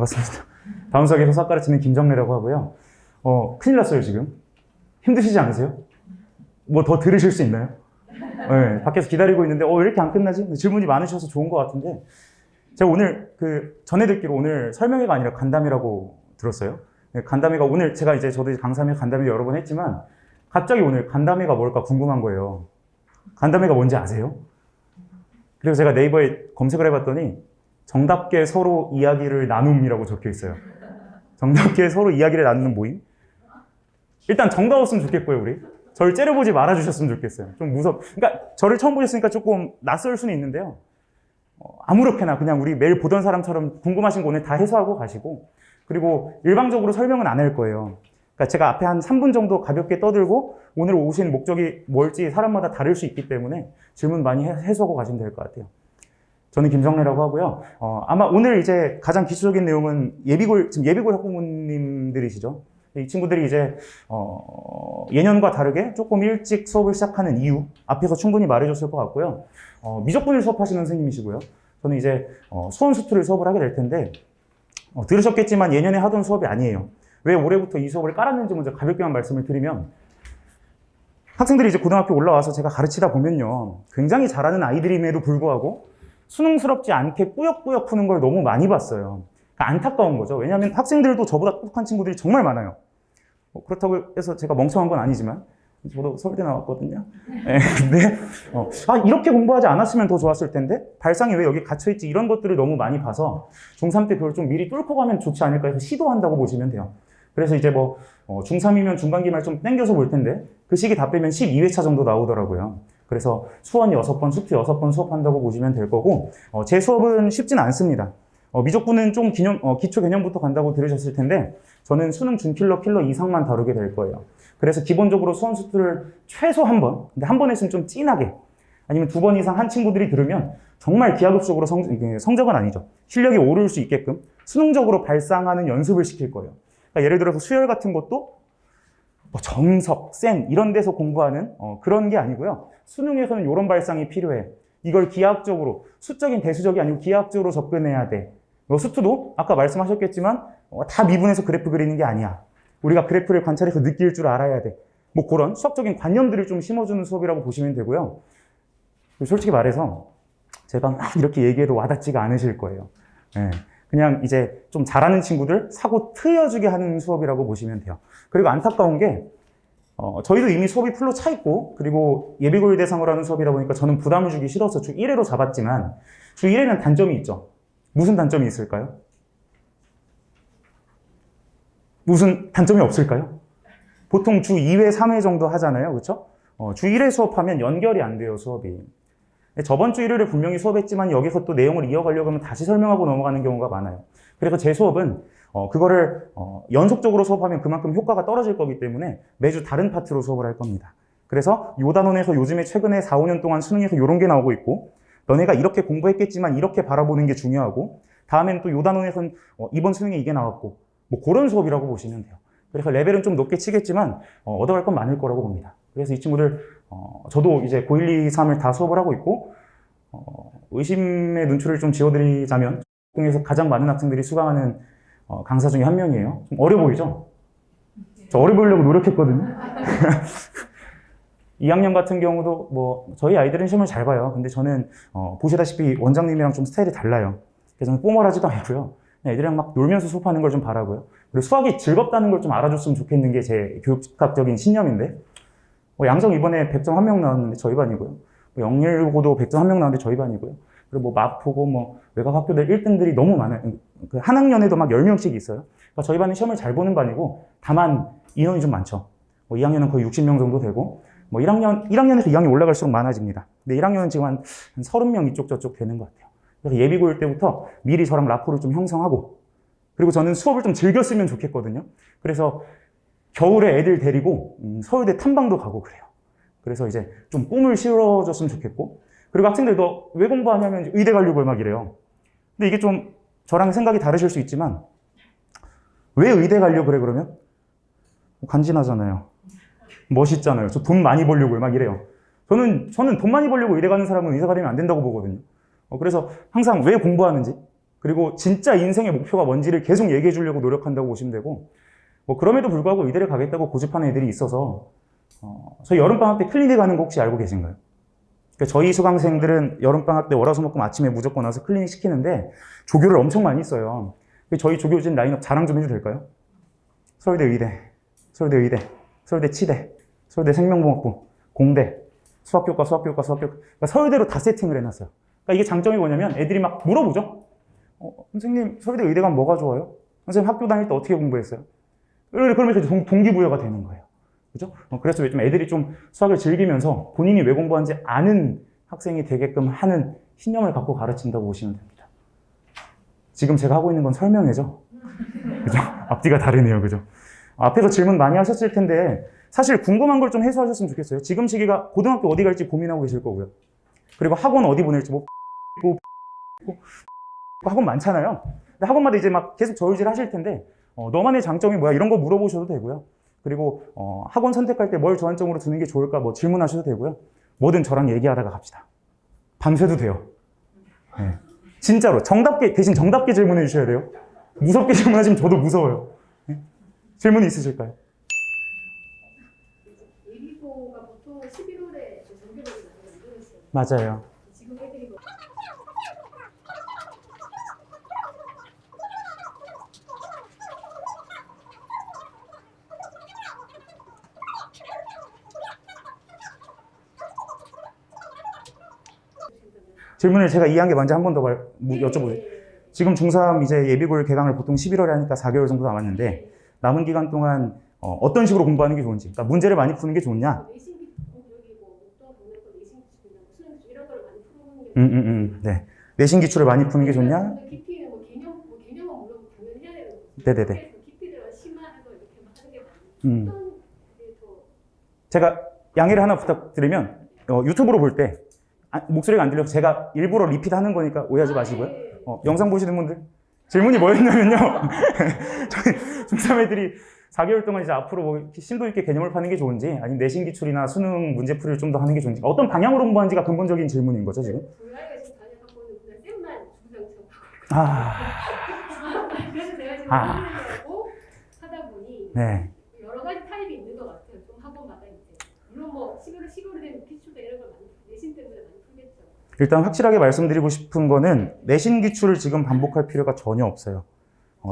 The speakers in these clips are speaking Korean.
반갑습니다. 다음 수학에서 수학 가르치는 김정래라고 하고요. 큰일 났어요, 지금. 힘드시지 않으세요? 뭐 더 들으실 수 있나요? 네, 밖에서 기다리고 있는데, 왜 이렇게 안 끝나지? 질문이 많으셔서 좋은 것 같은데, 제가 오늘 전에 듣기로 오늘 설명회가 아니라 간담회라고 들었어요. 네, 간담회가 오늘 저도 강사면 간담회 여러 번 했지만, 갑자기 오늘 간담회가 뭘까 궁금한 거예요. 간담회가 뭔지 아세요? 그래서 제가 네이버에 검색을 해봤더니, 정답게 서로 이야기를 나눔이라고 적혀 있어요. 정답게 서로 이야기를 나누는 모임? 일단 정답 없으면 좋겠고요, 우리. 저를 째려보지 말아주셨으면 좋겠어요. 좀 그러니까 저를 처음 보셨으니까 조금 낯설 수는 있는데요. 아무렇게나 그냥 우리 매일 보던 사람처럼 궁금하신 거 오늘 다 해소하고 가시고, 그리고 일방적으로 설명은 안 할 거예요. 그러니까 제가 앞에 한 3분 정도 가볍게 떠들고 오늘 오신 목적이 뭘지 사람마다 다를 수 있기 때문에 질문 많이 해소하고 가시면 될 것 같아요. 저는 김정래라고 하고요. 아마 오늘 이제 가장 기초적인 내용은 지금 예비골 학부모님들이시죠. 이 친구들이 이제, 예년과 다르게 조금 일찍 수업을 시작하는 이유, 앞에서 충분히 말해줬을 것 같고요. 미적분을 수업하시는 선생님이시고요. 저는 이제, 수원수투를 수업을 하게 될 텐데, 들으셨겠지만 예년에 하던 수업이 아니에요. 왜 올해부터 이 수업을 깔았는지 먼저 가볍게만 말씀을 드리면, 학생들이 이제 고등학교 올라와서 제가 가르치다 보면요. 굉장히 잘하는 아이들임에도 불구하고, 수능스럽지 않게 꾸역꾸역 푸는 걸 너무 많이 봤어요. 그러니까 안타까운 거죠. 왜냐하면 학생들도 저보다 똑똑한 친구들이 정말 많아요. 그렇다고 해서 제가 멍청한 건 아니지만 저도 서울대 나왔거든요. 네, 근데 이렇게 공부하지 않았으면 더 좋았을 텐데 발상이 왜 여기 갇혀있지 이런 것들을 너무 많이 봐서 중3 때 그걸 좀 미리 뚫고 가면 좋지 않을까 해서 시도한다고 보시면 돼요. 그래서 이제 중3이면 중반기말 좀 땡겨서 볼 텐데 그 시기 다 빼면 12회차 정도 나오더라고요. 그래서 수원 6번, 수투 6번 수업한다고 보시면 될 거고, 제 수업은 쉽진 않습니다. 미적분은 좀 기초 개념부터 간다고 들으셨을 텐데, 저는 수능 준킬러, 킬러 이상만 다루게 될 거예요. 그래서 기본적으로 수원 수투를 최소 한 번, 근데 한 번 했으면 좀 진하게, 아니면 2번 이상 한 친구들이 들으면 정말 기하급수적으로 성적은 아니죠. 실력이 오를 수 있게끔 수능적으로 발상하는 연습을 시킬 거예요. 그러니까 예를 들어서 수열 같은 것도 정석, 센 이런 데서 공부하는 그런 게 아니고요. 수능에서는 이런 발상이 필요해. 이걸 기하학적으로, 수적인 대수적이 아니고 기하학적으로 접근해야 돼. 수투도 아까 말씀하셨겠지만 다 미분해서 그래프 그리는 게 아니야. 우리가 그래프를 관찰해서 느낄 줄 알아야 돼. 그런 수학적인 관념들을 좀 심어주는 수업이라고 보시면 되고요. 솔직히 말해서 제가 막 이렇게 얘기해도 와닿지가 않으실 거예요. 네. 그냥 이제 좀 잘하는 친구들 사고 트여주게 하는 수업이라고 보시면 돼요. 그리고 안타까운 게 저희도 이미 수업이 풀로 차 있고 그리고 예비고일 대상으로 하는 수업이다 보니까 저는 부담을 주기 싫어서 주 1회로 잡았지만 주 1회는 단점이 있죠. 무슨 단점이 있을까요? 무슨 단점이 없을까요? 보통 주 2회, 3회 정도 하잖아요. 그렇죠? 주 1회 수업하면 연결이 안 돼요, 수업이. 저번 주 1회를 분명히 수업했지만 여기서 또 내용을 이어가려고 하면 다시 설명하고 넘어가는 경우가 많아요. 그래서 제 수업은 그거를 연속적으로 수업하면 그만큼 효과가 떨어질 거기 때문에 매주 다른 파트로 수업을 할 겁니다. 그래서 요 단원에서 요즘에 최근에 4, 5년 동안 수능에서 요런 게 나오고 있고 너네가 이렇게 공부했겠지만 이렇게 바라보는 게 중요하고 다음엔 또 요 단원에서는 이번 수능에 이게 나왔고 그런 수업이라고 보시면 돼요. 그래서 레벨은 좀 높게 치겠지만 얻어갈 건 많을 거라고 봅니다. 그래서 이 친구들 저도 이제 고1, 2, 3을 다 수업을 하고 있고 의심의 눈초리를 좀 지워드리자면 중에서 가장 많은 학생들이 수강하는 강사 중에 한 명이에요. 좀 어려 보이죠? 저 어려 보이려고 노력했거든요. 2학년 같은 경우도 저희 아이들은 시험을 잘 봐요. 근데 저는 보시다시피 원장님이랑 좀 스타일이 달라요. 그래서 저는 뽀멀하지도 않고요. 애들이랑 막 놀면서 수업하는 걸 좀 바라고요. 그리고 수학이 즐겁다는 걸 좀 알아줬으면 좋겠는 게 제 교육학적인 신념인데 양정 이번에 100점 1명 나왔는데 저희 반이고요. 영일고도 100점 1명 나왔는데 저희 반이고요. 그리고 마포고 외곽 학교들 1등들이 너무 많아요. 한 학년에도 막 10명씩 있어요. 그러니까 저희 반은 시험을 잘 보는 반이고 다만 인원이 좀 많죠. 2학년은 거의 60명 정도 되고 1학년에서 2학년 올라갈수록 많아집니다. 근데 1학년은 지금 한 30명 이쪽 저쪽 되는 것 같아요. 그래서 예비고일 때부터 미리 저랑 라포를 좀 형성하고 그리고 저는 수업을 좀 즐겼으면 좋겠거든요. 그래서 겨울에 애들 데리고 서울대 탐방도 가고 그래요. 그래서 이제 좀 꿈을 실어줬으면 좋겠고 그리고 학생들도 왜 공부하냐면 의대 가려고 막 이래요. 근데 이게 좀 저랑 생각이 다르실 수 있지만 왜 의대 가려고 그래 그러면? 간지나잖아요. 멋있잖아요. 저 돈 많이 벌려고 막 이래요. 저는 돈 많이 벌려고 의대 가는 사람은 의사가 되면 안 된다고 보거든요. 그래서 항상 왜 공부하는지 그리고 진짜 인생의 목표가 뭔지를 계속 얘기해 주려고 노력한다고 보시면 되고, 뭐 그럼에도 불구하고 의대를 가겠다고 고집하는 애들이 있어서 저희 여름방학 때 클리닉 가는 거 혹시 알고 계신가요? 그러니까 저희 수강생들은 여름방학 때 월화수목금 아침에 무조건 와서 클리닉 시키는데 조교를 엄청 많이 써요. 저희 조교진 라인업 자랑 좀 해도 될까요? 서울대 의대, 서울대 의대, 서울대 치대, 서울대 생명공학부, 공대, 수학교과, 그러니까 서울대로 다 세팅을 해놨어요. 그러니까 이게 장점이 뭐냐면 애들이 막 물어보죠. 선생님, 서울대 의대 가면 뭐가 좋아요? 선생님 학교 다닐 때 어떻게 공부했어요? 그러면서 동기부여가 되는 거예요. 그죠? 그래서 좀 애들이 좀 수학을 즐기면서 본인이 왜 공부하는지 아는 학생이 되게끔 하는 신념을 갖고 가르친다고 보시면 됩니다. 지금 제가 하고 있는 건 설명회죠? 그죠? 앞뒤가 다르네요. 그죠? 앞에서 질문 많이 하셨을 텐데, 사실 궁금한 걸 좀 해소하셨으면 좋겠어요. 지금 시기가 고등학교 어디 갈지 고민하고 계실 거고요. 그리고 학원 어디 보낼지 학원 많잖아요. 근데 학원마다 이제 막 계속 저울질 하실 텐데, 너만의 장점이 뭐야? 이런 거 물어보셔도 되고요. 그리고 학원 선택할 때 뭘 주안점으로 두는 게 좋을까? 뭐 질문하셔도 되고요. 뭐든 저랑 얘기하다가 갑시다. 밤새도 돼요. 네. 진짜로 대신 정답게 질문해 주셔야 돼요. 무섭게 질문하시면 저도 무서워요. 네? 질문 있으실까요? 예비고가 보통 11월에 정규직이 많이 만들어졌어요. 맞아요. 지금 애들이 질문을 제가 이해한 게 먼저 한 번 더 여쭤보세요. 지금 중3 이제 예비고를 개강을 보통 11월에 하니까 4개월 정도 남았는데 남은 기간 동안 어떤 식으로 공부하는 게 좋은지, 그러니까 문제를 많이 푸는 게 좋냐? 내신기 여기고 목동 보내고 내신기 수능 이런 걸 많이 풀어보는 게 네. 내신 기출을 많이 푸는 게 좋냐? 깊이는 개념은 물론 당연히 해야 되는 거죠. 네네네. 깊이들은 심화해서 이렇게 막 하는 게 많은데 어떤 게 더 제가 양해를 하나 부탁드리면 유튜브로 볼 때 목소리가 안 들려서 제가 일부러 리핏하는 거니까 오해하지 마시고요. 영상 보시는 분들 질문이 뭐였냐면요. 저희 중3 애들이 4개월 동안 이제 앞으로 뭐 심도 있게 개념을 파는 게 좋은지, 아니면 내신 기출이나 수능 문제풀이를 좀 더 하는 게 좋은지, 어떤 방향으로 공부하는지가 근본적인 질문인 거죠 지금. 저희 아이가 지금 다니는 학원은 그냥 쌤만 주구장창 하고 그래서 제가 지금 하고 하다 보니 네. 여러 가지 타입이 있는 것 같아요. 좀 학원마다 이제 물론 뭐 11월 되면 기출도 이런 걸 많이 내신 때문에 많이 풀겠죠. 일단 확실하게 말씀드리고 싶은 거는 내신 기출을 지금 반복할 필요가 전혀 없어요.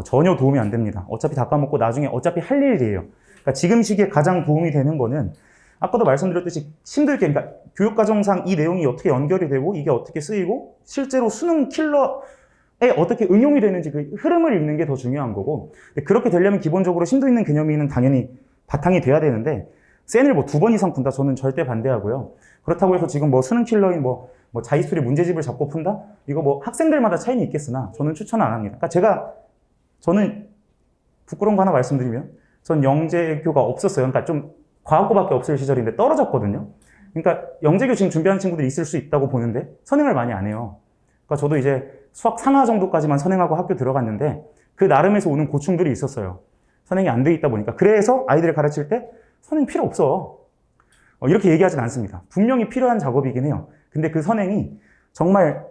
전혀 도움이 안 됩니다. 어차피 다 까먹고 나중에 어차피 할 일이에요. 그러니까 지금 시기에 가장 도움이 되는 거는 아까도 말씀드렸듯이 심도 있게, 그러니까 교육과정상 이 내용이 어떻게 연결이 되고 이게 어떻게 쓰이고 실제로 수능 킬러에 어떻게 응용이 되는지 그 흐름을 읽는 게 더 중요한 거고, 그렇게 되려면 기본적으로 심도 있는 개념이는 당연히 바탕이 돼야 되는데 센을 뭐 2번 이상 푼다? 저는 절대 반대하고요. 그렇다고 해서 지금 뭐 수능 킬러인 뭐 자기수리 문제집을 잡고 푼다? 이거 뭐 학생들마다 차이는 있겠으나 저는 추천 안 합니다. 그러니까 저는 부끄러운 거 하나 말씀드리면 전 영재교가 없었어요. 그러니까 좀 과학고밖에 없을 시절인데 떨어졌거든요. 그러니까 영재교 지금 준비하는 친구들이 있을 수 있다고 보는데 선행을 많이 안 해요. 그러니까 저도 이제 수학 상하 정도까지만 선행하고 학교 들어갔는데 그 나름에서 오는 고충들이 있었어요. 선행이 안 돼 있다 보니까. 그래서 아이들을 가르칠 때 선행 필요 없어. 이렇게 얘기하진 않습니다. 분명히 필요한 작업이긴 해요. 근데 그 선행이 정말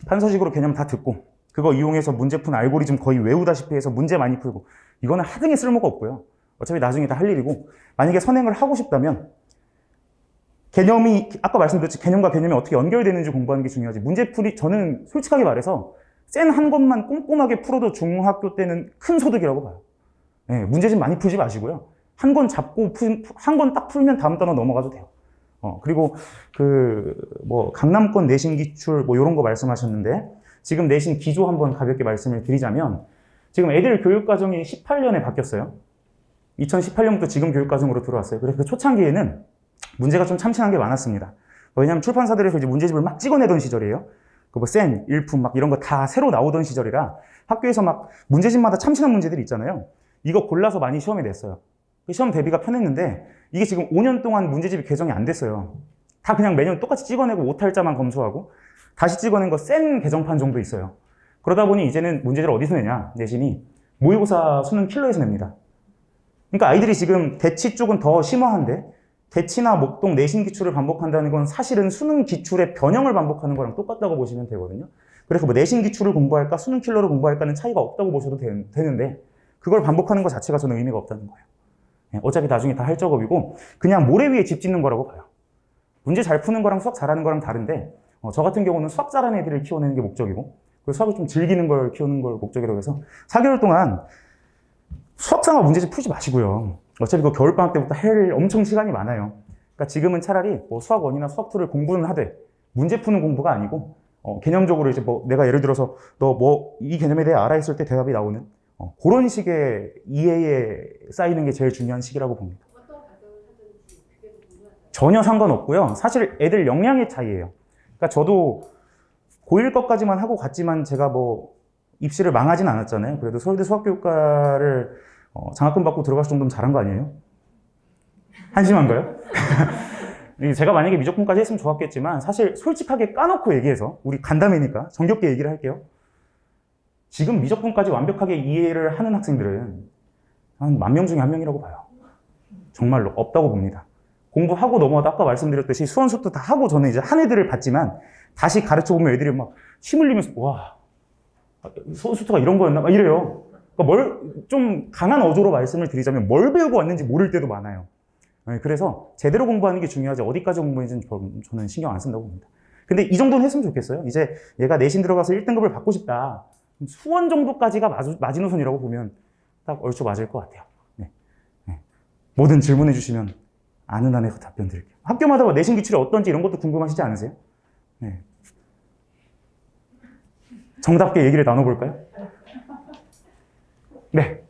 판서식으로 개념 다 듣고 그거 이용해서 문제 푼 알고리즘 거의 외우다시피 해서 문제 많이 풀고, 이거는 하등에 쓸모가 없고요. 어차피 나중에 다 할 일이고, 만약에 선행을 하고 싶다면 개념이 아까 말씀드렸지 개념과 개념이 어떻게 연결되는지 공부하는 게 중요하지. 문제풀이 저는 솔직하게 말해서 센 한 것만 꼼꼼하게 풀어도 중학교 때는 큰 소득이라고 봐요. 네, 문제집 많이 풀지 마시고요. 한 권 잡고 한 권 딱 풀면 다음 단어 넘어가도 돼요. 그리고 강남권 내신 기출 이런 거 말씀하셨는데 지금 내신 기조 한번 가볍게 말씀을 드리자면 지금 애들 교육과정이 18년에 바뀌었어요. 2018년부터 지금 교육과정으로 들어왔어요. 그래서 그 초창기에는 문제가 좀 참신한 게 많았습니다. 왜냐하면 출판사들에서 이제 문제집을 막 찍어내던 시절이에요. 센, 일품 막 이런 거 다 새로 나오던 시절이라 학교에서 막 문제집마다 참신한 문제들이 있잖아요. 이거 골라서 많이 시험에 냈어요. 시험 대비가 편했는데 이게 지금 5년 동안 문제집이 개정이 안 됐어요. 다 그냥 매년 똑같이 찍어내고 오탈자만 검수하고 다시 찍어낸 거 센 개정판 정도 있어요. 그러다 보니 이제는 문제지를 어디서 내냐? 내신이 모의고사 수능 킬러에서 냅니다. 그러니까 아이들이 지금 대치 쪽은 더 심화한데 대치나 목동 내신 기출을 반복한다는 건 사실은 수능 기출의 변형을 반복하는 거랑 똑같다고 보시면 되거든요. 그래서 뭐 내신 기출을 공부할까 수능 킬러를 공부할까는 차이가 없다고 보셔도 되는데 그걸 반복하는 것 자체가 저는 의미가 없다는 거예요. 어차피 나중에 다 할 작업이고 그냥 모래 위에 집 짓는 거라고 봐요. 문제 잘 푸는 거랑 수학 잘하는 거랑 다른데 저 같은 경우는 수학 잘하는 애들을 키워내는 게 목적이고 그리고 수학을 좀 즐기는 걸 키우는 걸 목적이라고 해서 4개월 동안 수학상화 문제집 풀지 마시고요. 어차피 그 겨울방학 때부터 할 엄청 시간이 많아요. 그러니까 지금은 차라리 뭐 수학 1이나 수학 2를 공부는 하되 문제 푸는 공부가 아니고 개념적으로 이제 뭐 내가 예를 들어서 너 뭐 이 개념에 대해 알아 했을 때 대답이 나오는 그런 식의 이해에 쌓이는 게 제일 중요한 시기라고 봅니다. 어떤 과정을 하든지 그게 궁금하죠. 전혀 상관없고요. 사실 애들 역량의 차이예요. 그러니까 저도 고1 것까지만 하고 갔지만 제가 뭐 입시를 망하진 않았잖아요. 그래도 서울대 수학교육과를 장학금 받고 들어갈 정도면 잘한 거 아니에요? 한심한가요? 제가 만약에 미적분까지 했으면 좋았겠지만 사실 솔직하게 까놓고 얘기해서 우리 간담회니까 정겹게 얘기를 할게요. 지금 미적분까지 완벽하게 이해를 하는 학생들은 한 10,000명 중에 1명이라고 봐요. 정말로 없다고 봅니다. 공부하고 넘어와도 아까 말씀드렸듯이 수원수도 다 하고 저는 이제 한 애들을 봤지만 다시 가르쳐보면 애들이 막 침 흘리면서 와 수원수가 이런 거였나? 막 이래요. 그러니까 좀 강한 어조로 말씀을 드리자면 뭘 배우고 왔는지 모를 때도 많아요. 그래서 제대로 공부하는 게 중요하지 어디까지 공부했는지 저는 신경 안 쓴다고 봅니다. 근데 이 정도는 했으면 좋겠어요. 이제 얘가 내신 들어가서 1등급을 받고 싶다. 수원 정도까지가 마지노선이라고 보면 딱 얼추 맞을 것 같아요. 네. 뭐든 질문해 주시면 아는 한에 답변 드릴게요. 학교마다 내신 기출이 어떤지 이런 것도 궁금하시지 않으세요? 네. 정답게 얘기를 나눠볼까요? 네.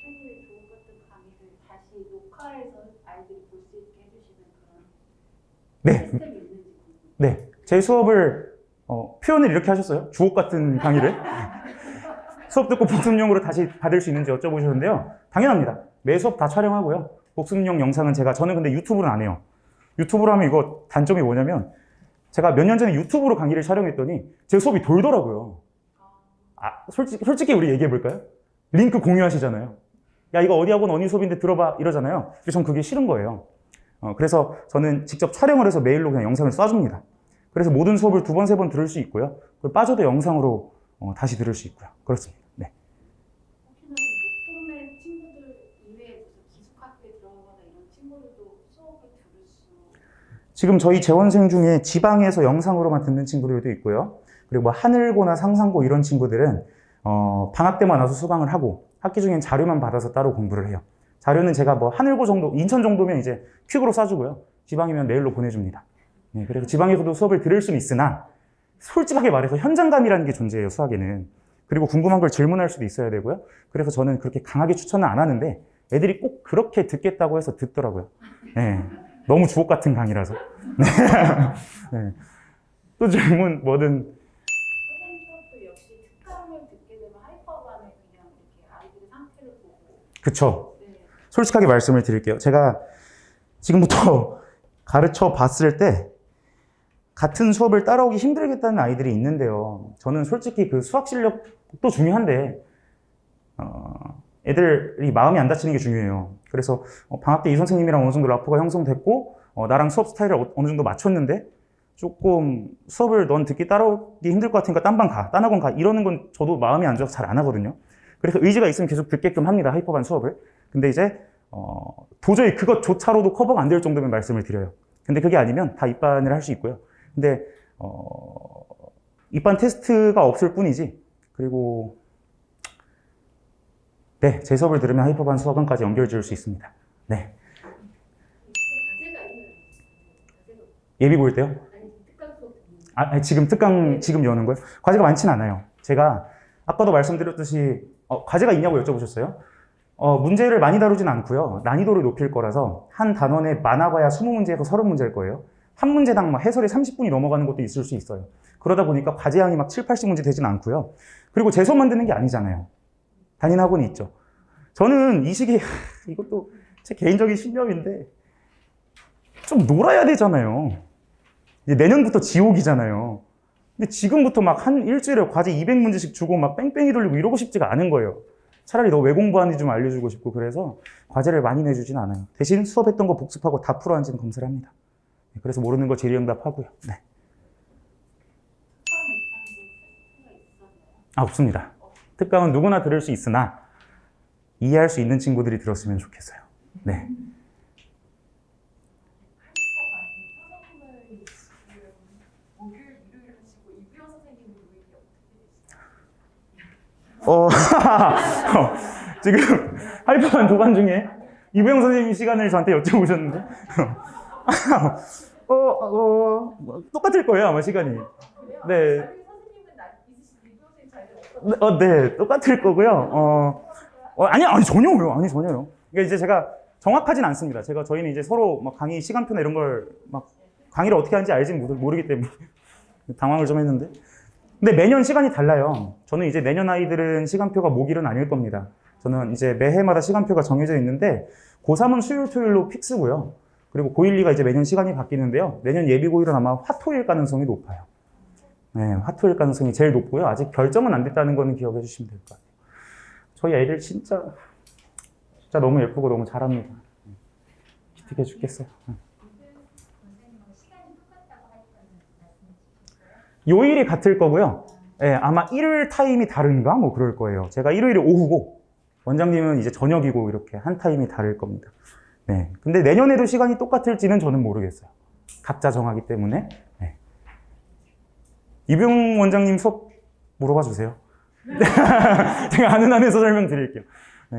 선생님이 좋은 같은 강의를 다시 녹화해서 아이들이 볼 수 있게 해주시는 그런 네. 시스템이 있는지 궁금해요. 네. 제 수업을 표현을 이렇게 하셨어요. 주옥 같은 강의를. 수업 듣고 복습용으로 다시 받을 수 있는지 여쭤보셨는데요. 당연합니다. 매 수업 다 촬영하고요. 복습용 영상은 저는 근데 유튜브는 안 해요. 유튜브로 하면 이거 단점이 뭐냐면 제가 몇 년 전에 유튜브로 강의를 촬영했더니 제 수업이 돌더라고요. 솔직히 우리 얘기해 볼까요? 링크 공유하시잖아요. 야, 이거 어디 학원 어디 수업인데 들어봐 이러잖아요. 근데 전 그게 싫은 거예요. 그래서 저는 직접 촬영을 해서 메일로 그냥 영상을 쏴줍니다. 그래서 모든 수업을 2번, 3번 들을 수 있고요. 빠져도 영상으로 다시 들을 수 있고요. 그렇습니다. 네. 혹시나 그 목동네 친구들 이외에 기숙학교에 들어가거나 이런 친구들도 수업을 들을 수 지금 저희 재원생 중에 지방에서 영상으로만 듣는 친구들도 있고요. 그리고 뭐 하늘고나 상상고 이런 친구들은 방학 때만 와서 수강을 하고 학기 중엔 자료만 받아서 따로 공부를 해요. 자료는 제가 뭐 하늘고 정도, 인천 정도면 이제 퀵으로 쏴주고요. 지방이면 메일로 보내줍니다. 네, 그래서 지방에서도 수업을 들을 수는 있으나 솔직하게 말해서 현장감이라는 게 존재해요, 수학에는. 그리고 궁금한 걸 질문할 수도 있어야 되고요. 그래서 저는 그렇게 강하게 추천은 안 하는데 애들이 꼭 그렇게 듣겠다고 해서 듣더라고요. 네, 너무 주옥 같은 강의라서. 네. 또 질문 뭐든. 선생님 수업도 역시 특강을 듣게 되면 하이퍼반에 그냥 이렇게 아이들의 상태를 보고 그쵸. 네. 솔직하게 말씀을 드릴게요. 제가 지금부터 가르쳐 봤을 때 같은 수업을 따라오기 힘들겠다는 아이들이 있는데요. 저는 솔직히 그 수학 실력도 중요한데 애들이 마음이 안 다치는 게 중요해요. 그래서 방학 때 이 선생님이랑 어느 정도 라포가 형성됐고 나랑 수업 스타일을 어느 정도 맞췄는데 조금 수업을 넌 듣기 따라오기 힘들 것 같으니까 딴 반 가, 딴 학원 가 이러는 건 저도 마음이 안 좋아서 잘 안 하거든요. 그래서 의지가 있으면 계속 듣게끔 합니다. 하이퍼반 수업을. 근데 이제 도저히 그것조차로도 커버가 안 될 정도면 말씀을 드려요. 근데 그게 아니면 다 입반을 할 수 있고요. 근데 입반 테스트가 없을 뿐이지. 그리고 네, 제 수업을 들으면 하이퍼반 수학원까지 연결 지을 수 있습니다. 네. 과제가 있나요? 과제가 예비 볼 때요? 아니 특강 수업 듣는 아니, 지금 여는 거예요? 과제가 많진 않아요. 제가 아까도 말씀드렸듯이 과제가 있냐고 여쭤보셨어요? 문제를 많이 다루진 않고요. 난이도를 높일 거라서 한 단원에 많아봐야 20문제에서 30문제일 거예요. 한 문제당 막 해설이 30분이 넘어가는 것도 있을 수 있어요. 그러다 보니까 과제량이 막 7, 80문제 되진 않고요. 그리고 제 수업 만드는 게 아니잖아요. 담임 학원이 있죠. 저는 이 시기에 이것도 제 개인적인 신념인데 좀 놀아야 되잖아요. 이제 내년부터 지옥이잖아요. 근데 지금부터 막 한 일주일에 과제 200문제씩 주고 막 뺑뺑이 돌리고 이러고 싶지가 않은 거예요. 차라리 너 왜 공부하는지 좀 알려주고 싶고 그래서 과제를 많이 내주진 않아요. 대신 수업했던 거 복습하고 다 풀어왔는지는 검사를 합니다. 그래서 모르는 거 질의응답하고요. 네. 특강 입반도 없습니다. 특강은 누구나 들을 수 있으나 이해할 수 있는 친구들이 들었으면 좋겠어요. 네. 목요일, 일요일 하시고 이부영 선생님은 요일이 어떻게 되시나요? 지금 하이퍼만 도관 중에 이부영 선생님 시간을 저한테 여쭤보셨는데 똑같을 거예요 아마 시간이. 네. 다른 선생님은 있으시고 이부영 선생님 잘 들어요. 네, 똑같을 거고요. 아니, 전혀요. 아니, 전혀요. 그러니까 이제 제가 정확하진 않습니다. 저희는 이제 서로 막 강의 시간표나 이런 걸 막 강의를 어떻게 하는지 알지는 모르기 때문에 당황을 좀 했는데. 근데 매년 시간이 달라요. 저는 이제 내년 아이들은 시간표가 목일은 아닐 겁니다. 저는 이제 매해마다 시간표가 정해져 있는데, 고3은 수요일, 토요일로 픽스고요. 그리고 고1, 2가 이제 매년 시간이 바뀌는데요. 내년 예비 고1은 아마 화토일 가능성이 높아요. 네, 화토일 가능성이 제일 높고요. 아직 결정은 안 됐다는 거는 기억해 주시면 될 것 같아요. 저희 애들 진짜 너무 예쁘고 너무 잘합니다. 기특해 죽겠어요. 요일이 같을 거고요. 네, 아마 일요일 타임이 다른가? 뭐 그럴 거예요. 제가 일요일이 오후고, 원장님은 이제 저녁이고, 이렇게 한 타임이 다를 겁니다. 네. 근데 내년에도 시간이 똑같을지는 저는 모르겠어요. 각자 정하기 때문에. 네. 이병 원장님 수업 물어봐 주세요. 제가 아는 한에서 설명드릴게요. 네.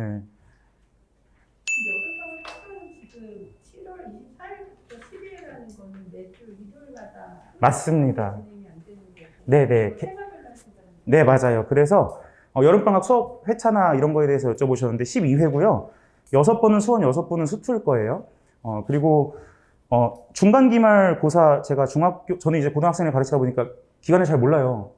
여름방학 특강은 지금 7월 24일부터 12일 하는 거는 매주 일요일마다 맞습니다. 진행이 안 되는 거고. 네네. 생활별 하신다는 네, 맞아요. 그래서 여름방학 수업 회차나 이런 거에 대해서 여쭤보셨는데 12회고요. 6번은 수원, 6번은 수투일 거예요. 그리고 중간 기말 고사 제가 저는 이제 고등학생을 가르치다 보니까 기간을 잘 몰라요.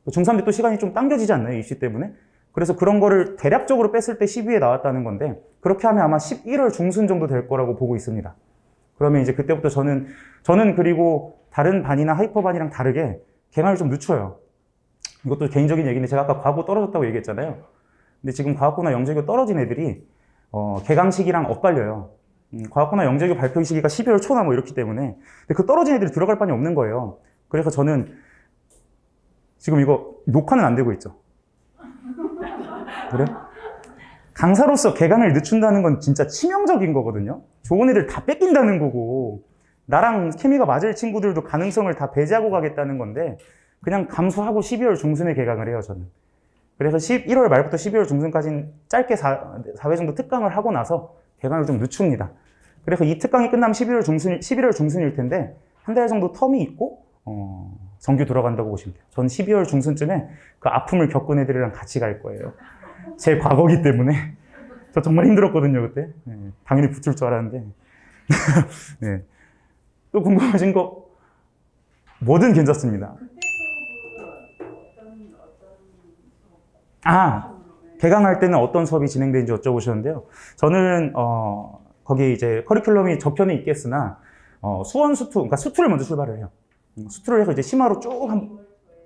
중3 때 또 시간이 좀 당겨지지 않나요? 입시 때문에? 그래서 그런 거를 대략적으로 뺐을 때 12회 나왔다는 건데, 그렇게 하면 아마 11월 중순 정도 될 거라고 보고 있습니다. 그러면 이제 그때부터 저는 그리고 다른 반이나 하이퍼 반이랑 다르게 개강을 좀 늦춰요. 이것도 개인적인 얘기인데, 제가 아까 과학고 떨어졌다고 얘기했잖아요. 근데 지금 과학고나 영재고 떨어진 애들이 개강 시기랑 엇갈려요. 과학고나 영재고 발표 시기가 12월 초나 뭐 이렇기 때문에. 근데 그 떨어진 애들이 들어갈 반이 없는 거예요. 그래서 저는 지금 이거 녹화는 안 되고 있죠. 그래? 강사로서 개강을 늦춘다는 건 진짜 치명적인 거거든요. 좋은 애들 다 뺏긴다는 거고, 나랑 케미가 맞을 친구들도 가능성을 다 배제하고 가겠다는 건데, 그냥 감수하고 12월 중순에 개강을 해요, 저는. 그래서 1월 말부터 12월 중순까지는 짧게 4회 정도 특강을 하고 나서 개강을 좀 늦춥니다. 그래서 이 특강이 끝나면 11월 중순일 텐데, 한 달 정도 텀이 있고, 정규 들어간다고 보시면 돼요. 전 12월 중순쯤에 그 아픔을 겪은 애들이랑 같이 갈 거예요. 제 과거기 때문에. 저 정말 힘들었거든요, 그때. 네, 당연히 붙을 줄 알았는데. 네. 또 궁금하신 거 뭐든 괜찮습니다. 그때 수업은 개강할 때는 어떤 수업이 진행되는지 여쭤보셨는데요. 저는 거기 이제 커리큘럼이 저편에 있겠으나 수원 수투, 그러니까 수투를 먼저 출발을 해요. 수투를 해서 이제 심화로 쭉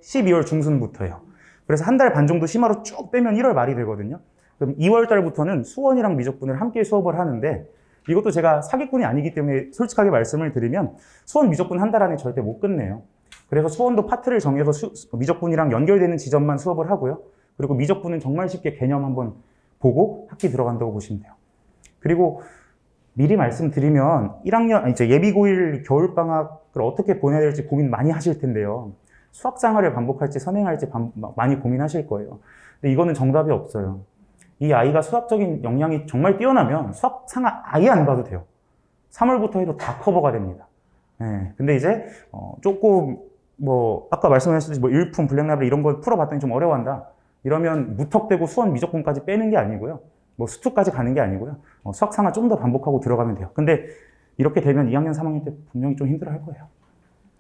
12월 중순부터요. 그래서 한 달 반 정도 심화로 쭉 빼면 1월 말이 되거든요. 그럼 2월 달부터는 수원이랑 미적분을 함께 수업을 하는데, 이것도 제가 사기꾼이 아니기 때문에 솔직하게 말씀을 드리면 수원 미적분 한 달 안에 절대 못 끝내요. 그래서 수원도 파트를 정해서 미적분이랑 연결되는 지점만 수업을 하고요. 그리고 미적분은 정말 쉽게 개념 한번 보고 학기 들어간다고 보시면 돼요. 그리고 미리 말씀드리면 1학년, 이제 예비 고1 겨울방학을 어떻게 보내야 될지 고민 많이 하실 텐데요. 수학생활을 반복할지 선행할지 많이 고민하실 거예요. 근데 이거는 정답이 없어요. 이 아이가 수학적인 역량이 정말 뛰어나면 수학상을 아예 안 봐도 돼요. 3월부터 해도 다 커버가 됩니다. 네, 근데 이제 조금 아까 말씀하셨듯이 일품, 블랙라벨 이런 걸 풀어봤더니 좀 어려워한다. 이러면 무턱대고 수원 미적분까지 빼는 게 아니고요. 수투까지 가는 게 아니고요. 수학상을 좀 더 반복하고 들어가면 돼요. 근데 이렇게 되면 2학년, 3학년 때 분명히 좀 힘들어 할 거예요.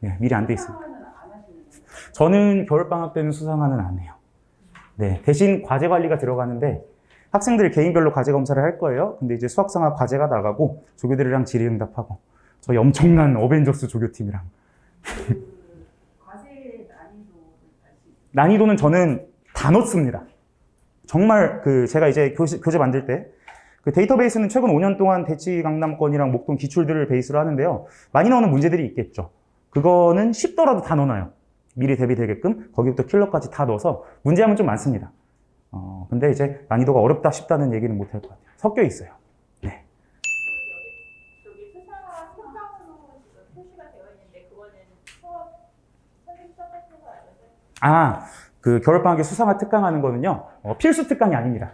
네, 미리 안 돼 있습니다. 저는 겨울방학 때는 수상화는 안 해요. 네, 대신 과제 관리가 들어가는데 학생들 개인별로 과제 검사를 할 거예요. 근데 이제 수학상화 과제가 나가고 조교들이랑 질의응답하고 저희 엄청난 어벤져스 조교팀이랑. 과제의 난이도를 알수 있어요. 난이도는 저는 다 넣습니다. 정말 제가 이제 교재 만들 때 그 데이터베이스는 최근 5년 동안 대치 강남권이랑 목동 기출들을 베이스로 하는데요. 많이 나오는 문제들이 있겠죠. 그거는 쉽더라도 다 넣어놔요. 미리 대비되게끔 거기부터 킬러까지 다 넣어서 문제함은 좀 많습니다. 근데 이제 난이도가 어렵다 쉽다는 얘기는 못 할 것 같아요. 섞여 있어요. 네. 저기 수상화 특강으로 지금 표시가 되어 있는데 그거는 수업 선생님 수업하시는 거 아니었어요? 그 겨울방학에 수상화 특강하는 거는요, 필수 특강이 아닙니다.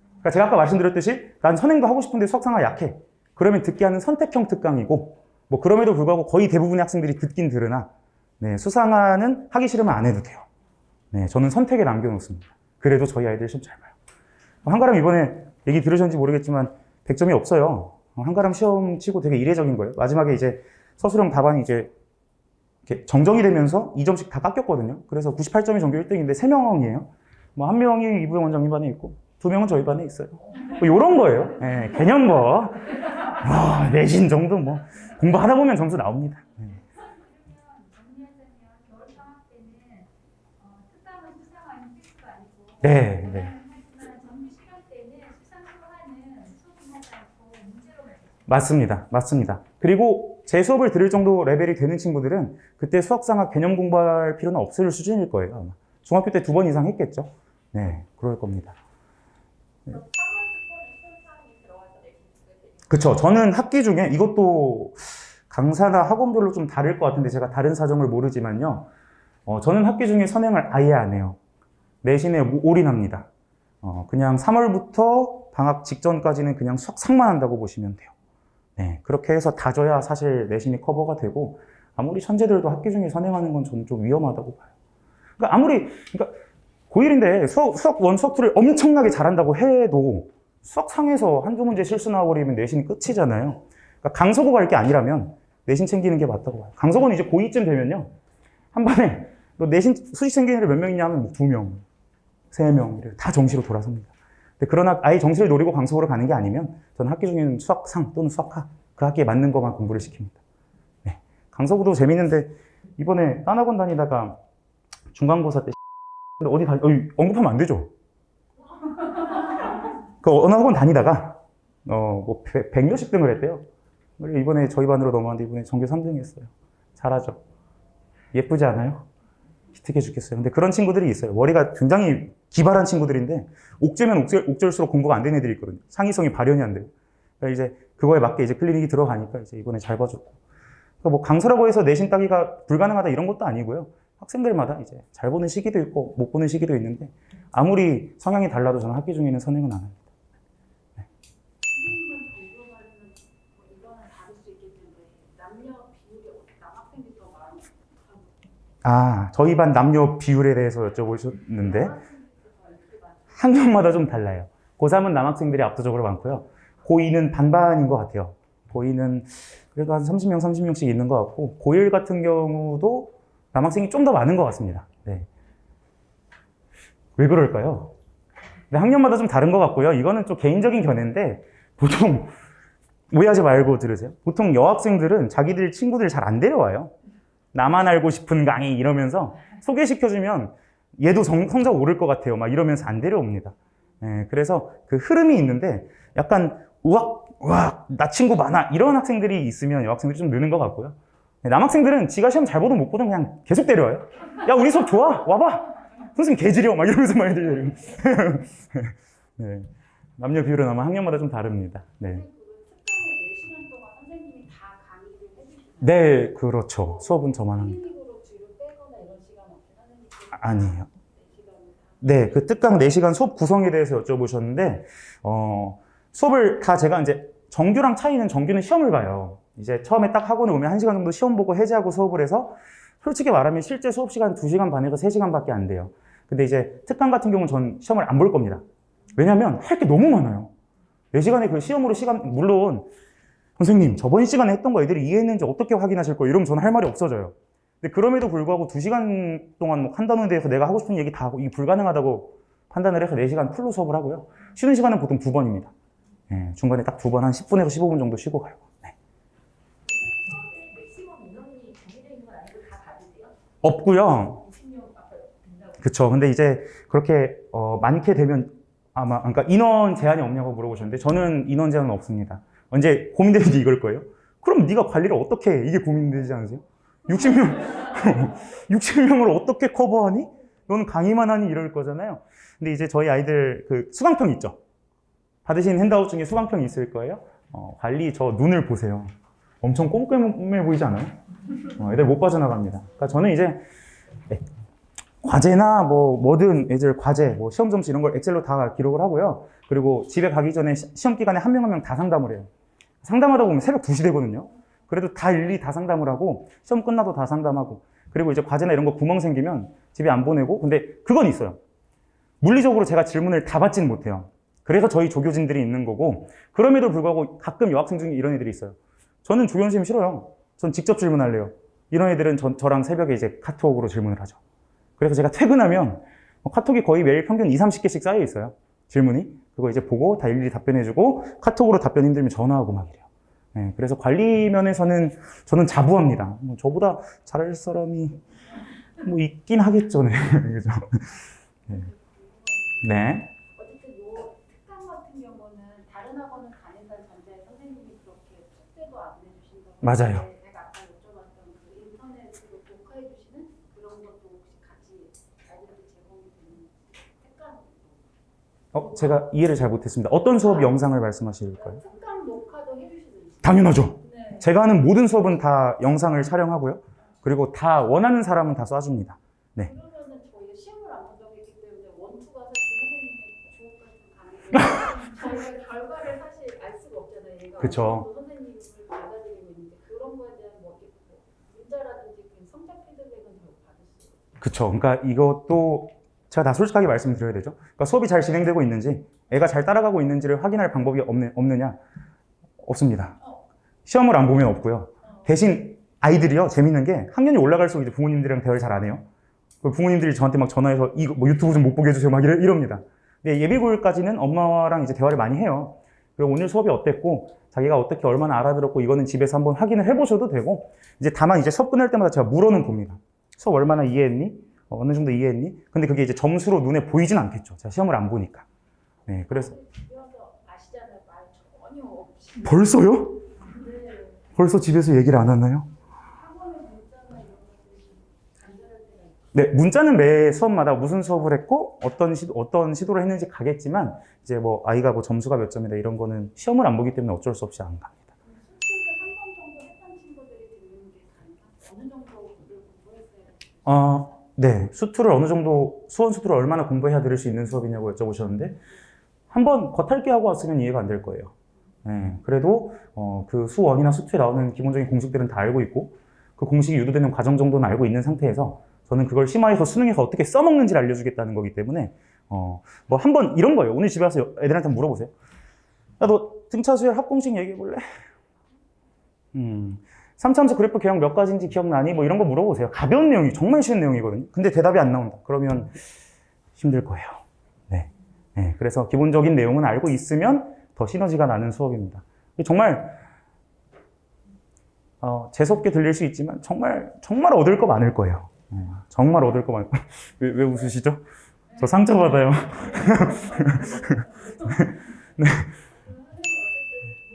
그러니까 제가 아까 말씀드렸듯이 난 선행도 하고 싶은데 수학상화 약해. 그러면 듣게 하는 선택형 특강이고, 뭐 그럼에도 불구하고 거의 대부분의 학생들이 듣긴 들으나, 네, 수상화는 하기 싫으면 안 해도 돼요. 네, 저는 선택에 남겨놓습니다. 그래도 저희 아이들 시험 잘 봐요. 한가람 이번에 얘기 들으셨는지 모르겠지만 100점이 없어요. 한가람 시험 치고 되게 이례적인 거예요. 마지막에 이제 서술형 답안이 이제 이렇게 정정이 되면서 2점씩 다 깎였거든요. 그래서 98점이 전교 1등인데 3명이에요. 뭐 1명이 이부영 원장님 반에 있고 2명은 저희 반에 있어요. 뭐 요런 거예요. 네, 개념 내신 정도 뭐 공부하다 보면 점수 나옵니다. 네. 겨울방학 때는 특강은 수상화는 필수가 아니고 네, 네. 하지만 정규 시간 때는 수상소하는 수업은 하지 않고 문제로만 맞습니다. 그리고 제 수업을 들을 정도 레벨이 되는 친구들은 그때 수학상학 개념 공부할 필요는 없을 수준일 거예요. 아마. 중학교 때 2번 이상 했겠죠? 네, 그럴 겁니다. 네. 그쵸. 저는 학기 중에 이것도 강사나 학원별로 좀 다를 것 같은데 제가 다른 사정을 모르지만요. 저는 학기 중에 선행을 아예 안 해요. 내신에 올인합니다. 그냥 3월부터 방학 직전까지는 그냥 수학상만 한다고 보시면 돼요. 네, 그렇게 해서 다져야 사실 내신이 커버가 되고 아무리 천재들도 학기 중에 선행하는 건 저는 좀 위험하다고 봐요. 그러니까 고1인데 수학 1, 수학 2를 엄청나게 잘한다고 해도 수학상에서 한두 문제 실수 나와버리면 내신이 끝이잖아요. 그러니까 강서구 갈 게 아니라면 내신 챙기는 게 맞다고 봐요. 강서구는 이제 고2쯤 되면요. 한 반에 너 내신 수시 챙기는 애들 몇 명이냐 하면 2명, 3명 이렇게 다 정시로 돌아섭니다. 근데 그러나 아예 정시를 노리고 강서구로 가는 게 아니면 저는 학기 중에는 수학상 또는 수학하 그 학기에 맞는 것만 공부를 시킵니다. 네. 강서구도 재밌는데 이번에 딴 학원 다니다가 중간고사 때 어디 언급하면 안 되죠? 그 어느 학원 다니다가 뭐 100몇십 등을 했대요. 이번에 저희 반으로 넘어왔는데 이번에 전교 3등 했어요. 잘하죠. 예쁘지 않아요? 기특해 죽겠어요. 근데 그런 친구들이 있어요. 머리가 굉장히 기발한 친구들인데 옥죄면 옥죄일수록 공부가 안 되는 애들이 있거든요. 창의성이 발현이 안 돼요. 그러니까 이제 그거에 맞게 이제 클리닉이 들어가니까 이제 이번에 잘 봐줬고. 그러니까 뭐 강서라고 해서 내신 따기가 불가능하다 이런 것도 아니고요. 학생들마다 이제 잘 보는 시기도 있고 못 보는 시기도 있는데 아무리 성향이 달라도 저는 학기 중에는 선행은 안 합니다. 선생님은 정보로 말하면 이거는 다를 수 있겠는데 남녀 비율이 남학생들이 더 많이 저희 반 남녀 비율에 대해서 여쭤보셨는데 학년마다 좀 달라요. 고3은 남학생들이 압도적으로 많고요. 고2는 반반인 것 같아요. 고2는 그래도 한 30명, 30명씩 있는 것 같고 고1 같은 경우도 남학생이 좀 더 많은 것 같습니다. 네. 왜 그럴까요? 네, 학년마다 좀 다른 것 같고요. 이거는 좀 개인적인 견해인데 보통 오해하지 말고 들으세요. 보통 여학생들은 자기들 친구들 잘 안 데려와요. 나만 알고 싶은 강의 이러면서 소개시켜주면 얘도 성적 오를 것 같아요. 막 이러면서 안 데려옵니다. 네, 그래서 그 흐름이 있는데 약간 우악, 나 친구 많아. 이런 학생들이 있으면 여학생들이 좀 느는 것 같고요. 네, 남학생들은 지가 시험 잘 보든 못 보든 그냥 계속 데려와요. 야, 우리 수업 좋아. 와봐. 선생님 개지려. 막 이러면서 많이 데려요. 네, 남녀 비율은 아마 학년마다 좀 다릅니다. 네. 특강에 4시간 동안 선생님이 다 강의를 해주시나요? 네, 그렇죠. 수업은 저만 합니다. 클리닉으로 뒤로 빼거나 이런 시간 없이 선생님이 아니에요. 4시간을 네, 그 특강 4시간 수업 구성에 대해서 여쭤보셨는데, 수업을 다 제가 이제 정규랑 차이는 정규는 시험을 봐요. 이제 처음에 딱 학원에 오면 1시간 정도 시험 보고 해제하고 수업을 해서 솔직히 말하면 실제 수업 시간 2시간 반에서 3시간밖에 안 돼요. 근데 이제 특강 같은 경우는 전 시험을 안 볼 겁니다. 왜냐면 할 게 너무 많아요. 4시간에 그 시험으로 물론 선생님 저번 시간에 했던 거 애들이 이해했는지 어떻게 확인하실 거예요? 이러면 저는 할 말이 없어져요. 근데 그럼에도 불구하고 2시간 동안 뭐 한다는 데에서 내가 하고 싶은 얘기 다 하고 이게 불가능하다고 판단을 해서 4시간 풀로 수업을 하고요. 쉬는 시간은 보통 2번입니다. 네, 중간에 딱 2번 한 10분에서 15분 정도 쉬고 가요. 네. 수업에 맥시멈 인원이 정해져 있는 건 아니고 다 받으세요? 없고요. 20명 앞에 된다고. 그쵸. 근데 이제 그렇게 많게 되면 아마 그러니까 인원 제한이 없냐고 물어보셨는데 저는 인원 제한은 없습니다. 언제 고민되는지 이걸 거예요? 그럼 네가 관리를 어떻게 해? 이게 고민되지 않으세요? 60명, 60명을 어떻게 커버하니? 너는 강의만 하니? 이럴 거잖아요. 근데 이제 저희 아이들 그 수강평 있죠? 받으신 핸드아웃 중에 수강평이 있을 거예요. 관리 저 눈을 보세요. 엄청 꼼꼼해 보이지 않아요? 애들 못 빠져나갑니다. 그러니까 저는 이제 과제나 뭐든 애들 과제, 뭐 시험 점수 이런 걸 엑셀로 다 기록을 하고요. 그리고 집에 가기 전에 시험 기간에 한 명 한 명 다 상담을 해요. 상담하다 보면 새벽 2시 되거든요. 그래도 다 일일이 다 상담을 하고 시험 끝나도 다 상담하고 그리고 이제 과제나 이런 거 구멍 생기면 집에 안 보내고 근데 그건 있어요. 물리적으로 제가 질문을 다 받지는 못해요. 그래서 저희 조교진들이 있는 거고 그럼에도 불구하고 가끔 여학생 중에 이런 애들이 있어요. 저는 조교 선생님 싫어요. 전 직접 질문할래요. 이런 애들은 저랑 새벽에 이제 카톡으로 질문을 하죠. 그래서 제가 퇴근하면 카톡이 거의 매일 평균 2, 30개씩 쌓여 있어요. 질문이. 그거 이제 보고 다 일일이 답변해주고 카톡으로 답변 힘들면 전화하고 막 이래요. 네, 그래서 관리 면에서는 저는 자부합니다. 뭐 저보다 잘할 사람이 뭐 있긴 하겠죠. 네. 그죠? 네. 네. 어쨌든 요 특강 같은 경우는 다른 학원은 가는다는 전제에 선생님이 그렇게 숙제도 안 내주신다고 맞아요. 했는데 제가 아까 여쭤봤던 그 인터넷으로 녹화해 주시는 그런 것도 혹시 같이 아이들한테 제공이 되는 특강 제가 이해를 잘 못했습니다. 어떤 수업 영상을 말씀하실 거예요? 특강 녹화도 해주시는지. 당연하죠. 네. 제가 하는 모든 수업은 다 영상을 촬영하고요. 그리고 다 원하는 사람은 다 쏴줍니다. 그러면은 저희가 시험을 안 본 적이 있기 때문에 원투가 사실 선생님의 주옥 같은 강의를 저희가 결과를 사실 알 수가 없잖아요. 얘가 그쵸. 선생님을 받아들이고 있는데 그런 거에 대한 뭐 이렇게 문자라든지 그런 성적 피드백은 더 받을 수 있어요. 그쵸. 그러니까 이것도 제가 다 솔직하게 말씀드려야 되죠. 그러니까 수업이 잘 진행되고 있는지, 애가 잘 따라가고 있는지를 확인할 방법이 없느냐? 없습니다. 시험을 안 보면 없고요. 대신 아이들이요, 재밌는 게 학년이 올라갈수록 이제 부모님들이랑 대화를 잘 안 해요. 부모님들이 저한테 막 전화해서 이거 뭐 유튜브 좀 못 보게 해주세요. 막 이럽니다. 근데 예비고일까지는 엄마랑 이제 대화를 많이 해요. 그리고 오늘 수업이 어땠고, 자기가 어떻게 얼마나 알아들었고, 이거는 집에서 한번 확인을 해보셔도 되고, 이제 다만 이제 수업 끝날 때마다 제가 물어는 봅니다. 수업 얼마나 이해했니? 어느 정도 이해했니? 근데 그게 이제 점수로 눈에 보이진 않겠죠. 제가 시험을 안 보니까. 네, 그래서. 집에서 아시잖아요. 말 전혀 없이. 벌써요? 네. 벌써 집에서 얘기를 안 하나요? 학원에 문자나 이런 것들이 간절할 때가 있고. 네, 문자는 매 수업마다 무슨 수업을 했고, 어떤 시도를 했는지 가겠지만, 이제 뭐, 아이가 뭐 점수가 몇 점이다 이런 거는 시험을 안 보기 때문에 어쩔 수 없이 안 갑니다. 수술을 한 번 정도 했던 친구들이 듣는 게 가능한 어느 정도를 공부했어요? 네. 수투를 어느 정도, 수원 수투를 얼마나 공부해야 들을 수 있는 수업이냐고 여쭤보셨는데, 한번 겉핥기 하고 왔으면 이해가 안 될 거예요. 네. 그래도, 그 수원이나 수투에 나오는 기본적인 공식들은 다 알고 있고, 그 공식이 유도되는 과정 정도는 알고 있는 상태에서, 저는 그걸 심화해서 수능에서 어떻게 써먹는지를 알려주겠다는 거기 때문에, 뭐 한번 이런 거예요. 오늘 집에 와서 애들한테 물어보세요. 야, 너 등차수열 합공식 얘기해볼래? 3차함수 그래프 개형 몇 가지인지 기억나니? 뭐 이런 거 물어보세요. 가벼운 내용이 정말 쉬운 내용이거든요. 근데 대답이 안 나온다. 그러면 힘들 거예요. 네. 네. 그래서 기본적인 내용은 알고 있으면 더 시너지가 나는 수업입니다. 정말 재수없게 들릴 수 있지만 정말 얻을 거 많을 거예요. 정말 얻을 거 많을 거예요. 왜 웃으시죠? 저 상처받아요. 네.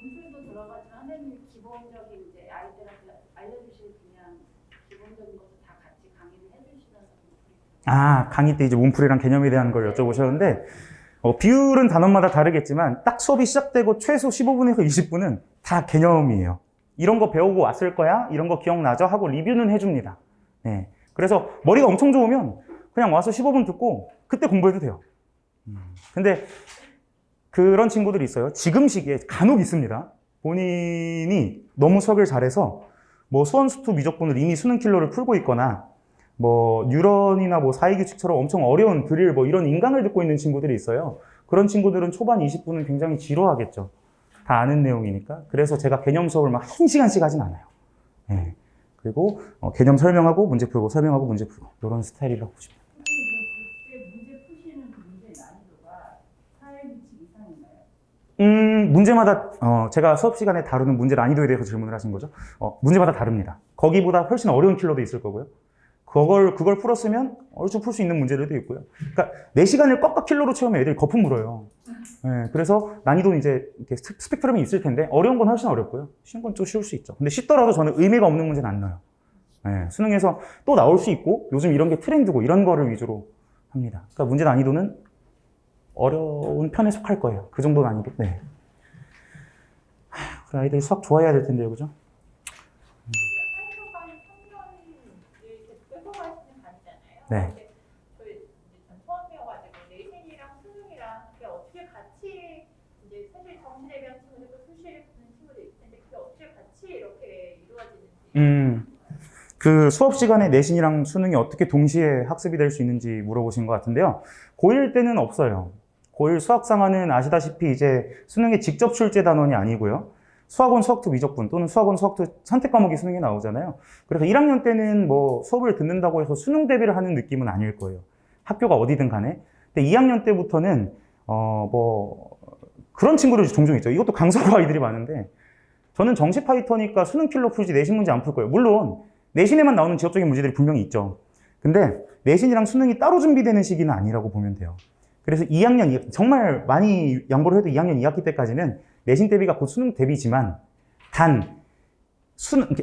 문풀도 들어가지만 선생님이 기본적인 이제 아이들한테 알려주실 그냥 기본적인 것도 다 같이 강의를 해주시면서 강의 때 이제 문풀이랑 개념에 대한 걸 여쭤보셨는데, 비율은 단원마다 다르겠지만, 딱 수업이 시작되고 최소 15분에서 20분은 다 개념이에요. 이런 거 배우고 왔을 거야? 이런 거 기억나죠? 하고 리뷰는 해줍니다. 네. 그래서 머리가 엄청 좋으면 그냥 와서 15분 듣고 그때 공부해도 돼요. 근데 그런 친구들이 있어요. 지금 시기에 간혹 있습니다. 본인이 너무 수학을 잘해서 뭐 수원수투 미적분을 이미 수능 킬러를 풀고 있거나 뭐 뉴런이나 뭐 사이규칙처럼 엄청 어려운 드릴 뭐 이런 인강을 듣고 있는 친구들이 있어요. 그런 친구들은 초반 20분은 굉장히 지루하겠죠. 다 아는 내용이니까. 그래서 제가 개념 수업을 막 1시간씩 하진 않아요. 네. 그리고 개념 설명하고 문제 풀고 설명하고 문제 풀고 이런 스타일이라고 보시면 됩니다. 그때 문제 푸시는 그 문제 난이도가 사회규칙 이상인가요? 문제마다 제가 수업 시간에 다루는 문제 난이도에 대해서 질문을 하신 거죠. 문제마다 다릅니다. 거기보다 훨씬 어려운 킬러도 있을 거고요. 그걸 풀었으면 얼추 풀 수 있는 문제들도 있고요. 그러니까 4시간을 꽉꽉 킬러로 채우면 애들이 거품 물어요. 네, 그래서 난이도는 이제 이렇게 스펙트럼이 있을 텐데 어려운 건 훨씬 어렵고요. 쉬운 건 좀 쉬울 수 있죠. 근데 쉽더라도 저는 의미가 없는 문제는 안 넣어요. 네, 수능에서 또 나올 수 있고 요즘 이런 게 트렌드고 이런 거를 위주로 합니다. 그러니까 문제 난이도는 어려운 편에 속할 거예요. 그 정도 난이도. 네. 우리 아이들이 수학 좋아해야 될 텐데요, 그죠? 한교관이 3년을 계속하시는 반이잖아요. 네. 근데 저희 이제 전 처음이어가지고 내신이랑 수능이랑 그게 어떻게 같이 이제 사실 정시 대비한 친구들도 수시를 보는 친구도 있을 텐데 그게 어떻게 같이 이렇게 이루어지는지. 그 수업 시간에 내신이랑 수능이 어떻게 동시에 학습이 될 수 있는지 물어보신 것 같은데요. 고1 때는 없어요. 고1 수학상화는 아시다시피 이제 수능의 직접 출제 단원이 아니고요. 수학원 수학투 미적분 또는 수학원 수학투 선택 과목이 수능에 나오잖아요. 그래서 1학년 때는 뭐 수업을 듣는다고 해서 수능 대비를 하는 느낌은 아닐 거예요. 학교가 어디든 간에. 근데 2학년 때부터는 그런 친구들 종종 있죠. 이것도 강서구 아이들이 많은데 저는 정시 파이터니까 수능 필러 풀지 내신 문제 안 풀 거예요. 물론 내신에만 나오는 지역적인 문제들이 분명히 있죠. 근데 내신이랑 수능이 따로 준비되는 시기는 아니라고 보면 돼요. 그래서 2학년, 정말 많이 양보를 해도 2학년 2학기 때까지는 내신 대비가 곧 수능 대비지만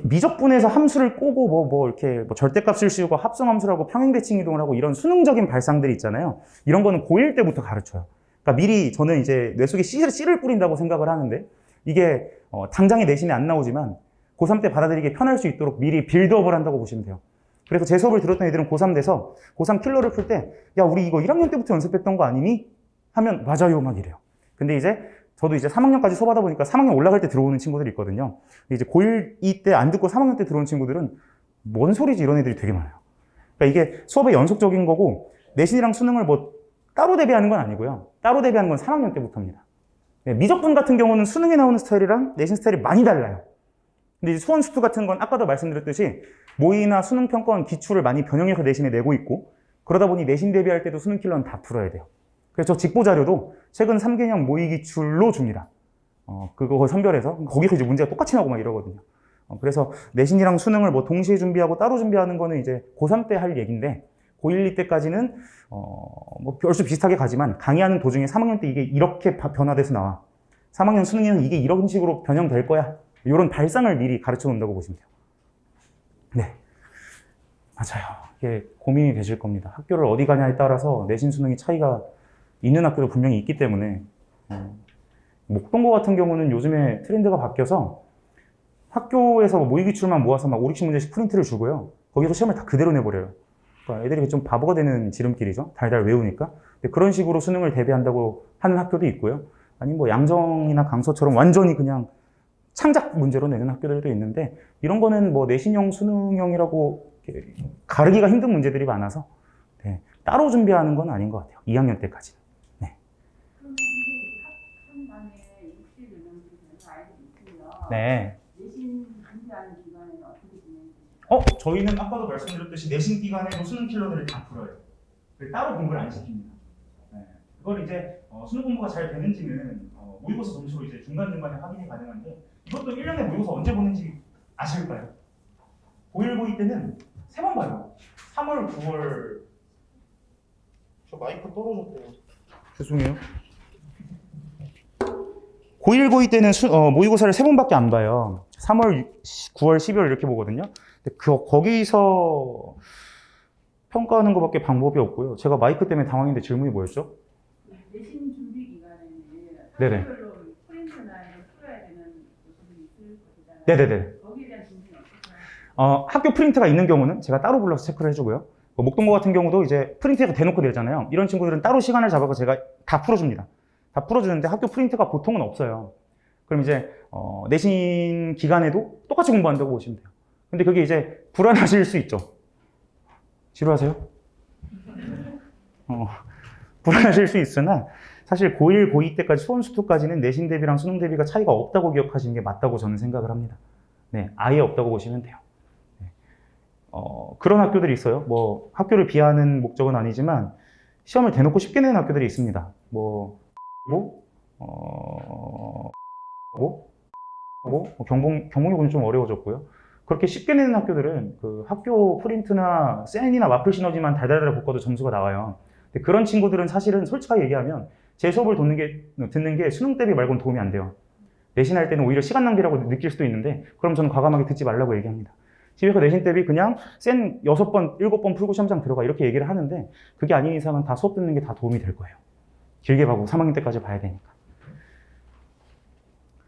미적분에서 함수를 꼬고 이렇게 절대값을 씌우고 합성함수라고 평행대칭 이동을 하고 이런 수능적인 발상들이 있잖아요. 이런 거는 고1 때부터 가르쳐요. 그러니까 미리 저는 이제 뇌 속에 씨를 뿌린다고 생각을 하는데 이게 당장의 내신에 안 나오지만 고3 때 받아들이기 편할 수 있도록 미리 빌드업을 한다고 보시면 돼요. 그래서 제 수업을 들었던 애들은 고3 돼서 고3 킬러를 풀 때 야 우리 이거 1학년 때부터 연습했던 거 아니니? 하면 맞아요 막 이래요. 근데 이제 저도 이제 3학년까지 수업하다 보니까 3학년 올라갈 때 들어오는 친구들이 있거든요. 이제 고1 때 안 듣고 3학년 때 들어온 친구들은 뭔 소리지 이런 애들이 되게 많아요. 그러니까 이게 수업의 연속적인 거고 내신이랑 수능을 따로 대비하는 건 아니고요. 따로 대비하는 건 3학년 때부터입니다. 미적분 같은 경우는 수능에 나오는 스타일이랑 내신 스타일이 많이 달라요. 근데 이제 수원수투 같은 건 아까도 말씀드렸듯이 모의나 수능 평가원 기출을 많이 변형해서 내신에 내고 있고 그러다 보니 내신 대비할 때도 수능 킬러는 다 풀어야 돼요. 그래서 저 직보 자료도 최근 3개년 모의 기출로 줍니다. 그거 선별해서 거기서 이제 문제가 똑같이 나오고 막 이러거든요. 그래서 내신이랑 수능을 동시에 준비하고 따로 준비하는 거는 이제 고3 때 할 얘기인데 고1, 2 때까지는 별수 비슷하게 가지만 강의하는 도중에 3학년 때 이게 이렇게 변화돼서 나와. 3학년 수능에는 이게 이런 식으로 변형될 거야. 이런 발상을 미리 가르쳐 놓는다고 보시면 돼요. 네. 맞아요. 이게 고민이 되실 겁니다. 학교를 어디 가냐에 따라서 내신 수능이 차이가 있는 학교도 분명히 있기 때문에 목동고 같은 경우는 요즘에 트렌드가 바뀌어서 학교에서 모의 기출만 모아서 막 5, 60문제씩 프린트를 주고요. 거기서 시험을 다 그대로 내버려요. 그러니까 애들이 좀 바보가 되는 지름길이죠. 달달 외우니까. 근데 그런 식으로 수능을 대비한다고 하는 학교도 있고요. 아니면 양정이나 강서처럼 완전히 그냥 창작 문제로 내는 학교들도 있는데 이런 거는 내신형, 수능형이라고 가르기가 힘든 문제들이 많아서 따로 준비하는 건 아닌 것 같아요. 2학년 때까지. 네. 그러면 한 반에 60여 명 되는 아이들이 있으면 네. 내신 준비하는 기간에는 어떻게 진행되세요? 저희는 아까도 말씀드렸듯이 내신 기간에도 수능 킬러들을 다 풀어요. 따로 공부를 안 시킵니다. 네. 그걸 이제 수능 공부가 잘 되는지는 모의고사 점수로 이제 중간중간에 확인이 가능한데 이것도 1년에 모의고사 언제 보는지 아실까요? 고1, 고2 때는 3번 봐요. 3월, 9월. 저 마이크 떨어졌대요. 죄송해요. 고1, 고2 때는 모의고사를 3번밖에 안 봐요. 3월, 9월, 12월 이렇게 보거든요. 근데 거기서 평가하는 것밖에 방법이 없고요. 제가 마이크 때문에 당황했는데 질문이 뭐였죠? 내신 준비 기간에는 네네. 학교별로 프린트나 이런 풀어야 되는 것들이 있을 거잖아요. 네네네. 거기에 대한 준비는 어떻게 학교 프린트가 있는 경우는 제가 따로 불러서 체크를 해주고요. 목동고 같은 경우도 이제 프린트가 대놓고 내잖아요. 이런 친구들은 따로 시간을 잡아서 제가 다 풀어줍니다. 다 풀어주는데 학교 프린트가 보통은 없어요. 그럼 이제 내신 기간에도 똑같이 공부한다고 보시면 돼요. 근데 그게 이제 불안하실 수 있죠. 지루하세요? 불안하실 수 있으나 사실 고1, 고2 때까지 수원수투까지는 내신 대비랑 수능 대비가 차이가 없다고 기억하시는 게 맞다고 저는 생각을 합니다. 네, 아예 없다고 보시면 돼요. 네. 그런 학교들이 있어요. 학교를 비하하는 목적은 아니지만 시험을 대놓고 쉽게 내는 학교들이 있습니다. 경봉이고는 좀 어려워졌고요. 그렇게 쉽게 내는 학교들은 그 학교 프린트나 센이나 마플 시너지만 달달달 볶아도 점수가 나와요. 근데 그런 친구들은 사실은 솔직하게 얘기하면 제 수업을 듣는 게 수능 대비 말고는 도움이 안 돼요. 내신할 때는 오히려 시간 낭비라고 느낄 수도 있는데 그럼 저는 과감하게 듣지 말라고 얘기합니다. 집에서 내신 대비 그냥 센 6번, 7번 풀고 시험장 들어가 이렇게 얘기를 하는데 그게 아닌 이상은 다 수업 듣는 게 다 도움이 될 거예요. 길게 봐고 3학년 때까지 봐야 되니까.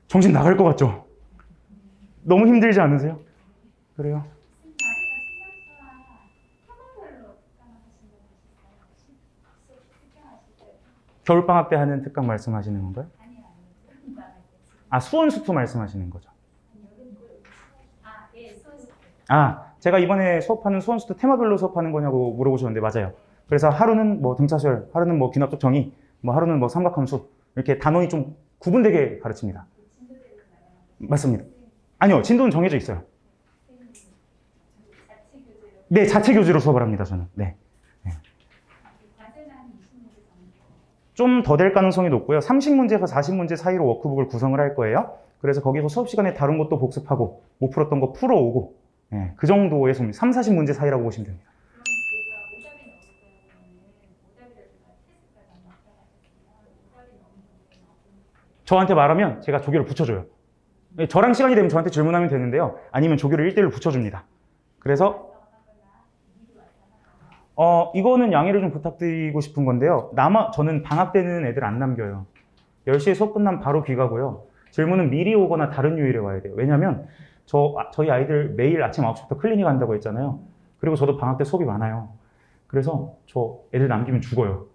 정신 나갈 것 같죠? 너무 힘들지 않으세요? 그래요? 겨울방학 때 하는 특강 말씀하시는 건가요? 아, 수원수투 말씀하시는 거죠? 아, 제가 이번에 수업하는 수원수투 테마별로 수업하는 거냐고 물어보셨는데 맞아요. 그래서 하루는 뭐 등차수열, 하루는 뭐 귀납적 정의, 뭐 하루는 뭐 삼각함수 이렇게 단원이 좀 구분되게 가르칩니다. 맞습니다. 아니요, 진도는 정해져 있어요. 네, 자체 교재로 수업을 합니다, 저는. 네. 좀 더 될 가능성이 높고요. 30문제에서 40문제 사이로 워크북을 구성을 할 거예요. 그래서 거기서 수업 시간에 다른 것도 복습하고 못 풀었던 거 풀어오고 그 정도의 수입니다. 3, 40문제 사이라고 보시면 됩니다. 저한테 말하면 제가 조교를 붙여줘요. 저랑 시간이 되면 저한테 질문하면 되는데요. 아니면 조교를 1대1로 붙여줍니다. 그래서 이거는 양해를 좀 부탁드리고 싶은 건데요. 저는 방학 때는 애들 안 남겨요. 10시에 수업 끝나면 바로 귀가고요. 질문은 미리 오거나 다른 요일에 와야 돼요. 왜냐면 저희 아이들 매일 아침 9시부터 클리닉 한다고 했잖아요. 그리고 저도 방학 때 수업이 많아요. 그래서 저 애들 남기면 죽어요.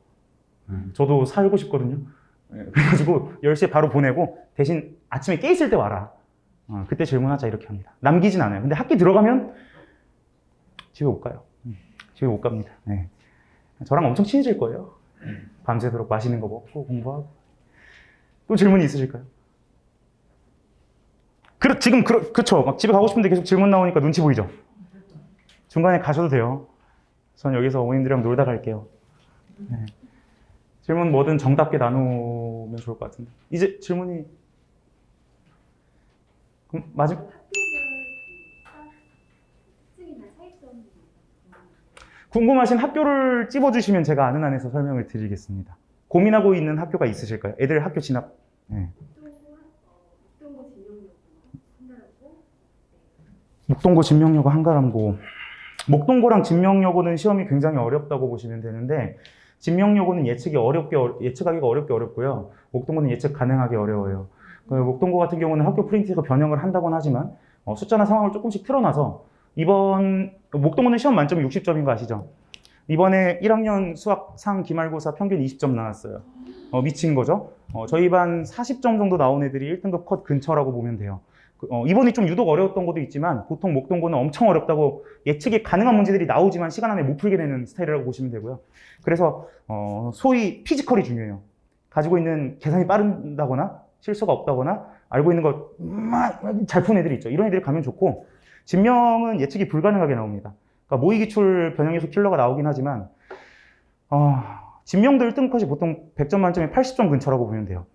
저도 살고 싶거든요. 그래가지고 10시에 바로 보내고 대신 아침에 깨 있을 때 와라. 그때 질문하자 이렇게 합니다. 남기진 않아요. 근데 학기 들어가면 집에 못 가요. 집에 못 갑니다. 네. 저랑 엄청 친해질 거예요. 밤새도록 맛있는 거 먹고 공부하고. 또 질문이 있으실까요? 그쵸. 막 집에 가고 싶은데 계속 질문 나오니까 눈치 보이죠? 중간에 가셔도 돼요. 전 여기서 어머님들이랑 놀다 갈게요. 네. 질문 뭐든 정답게 나누면 좋을 것 같은데. 이제 질문이 그럼 마지막 궁금하신 학교를 찝어주시면 제가 아는 한에서 설명을 드리겠습니다. 고민하고 있는 학교가 있으실까요? 애들 학교 진학. 네. 목동고 진명여고 한가람고. 목동고랑 진명여고는 시험이 굉장히 어렵다고 보시면 되는데 진명여고는 예측하기가 어렵게 어렵고요. 목동고는 예측 가능하게 어려워요. 목동고 같은 경우는 학교 프린트에서 변형을 한다곤 하지만 숫자나 상황을 조금씩 틀어놔서 이번 목동고는 시험 만점이 60점인 거 아시죠? 이번에 1학년 수학 상 기말고사 평균 20점 나왔어요. 미친 거죠? 저희 반 40점 정도 나온 애들이 1등급 컷 근처라고 보면 돼요. 이번이 좀 유독 어려웠던 것도 있지만 보통 목동고는 엄청 어렵다고 예측이 가능한 문제들이 나오지만 시간 안에 못 풀게 되는 스타일이라고 보시면 되고요. 그래서 소위 피지컬이 중요해요. 가지고 있는 계산이 빠른다거나 실수가 없다거나 알고 있는 거 잘 푸는 애들이 있죠. 이런 애들이 가면 좋고 진명은 예측이 불가능하게 나옵니다. 그러니까 모의기출 변형예수 킬러가 나오긴 하지만 진명도 1등급 컷이 보통 100점 만점에 80점 근처라고 보면 돼요.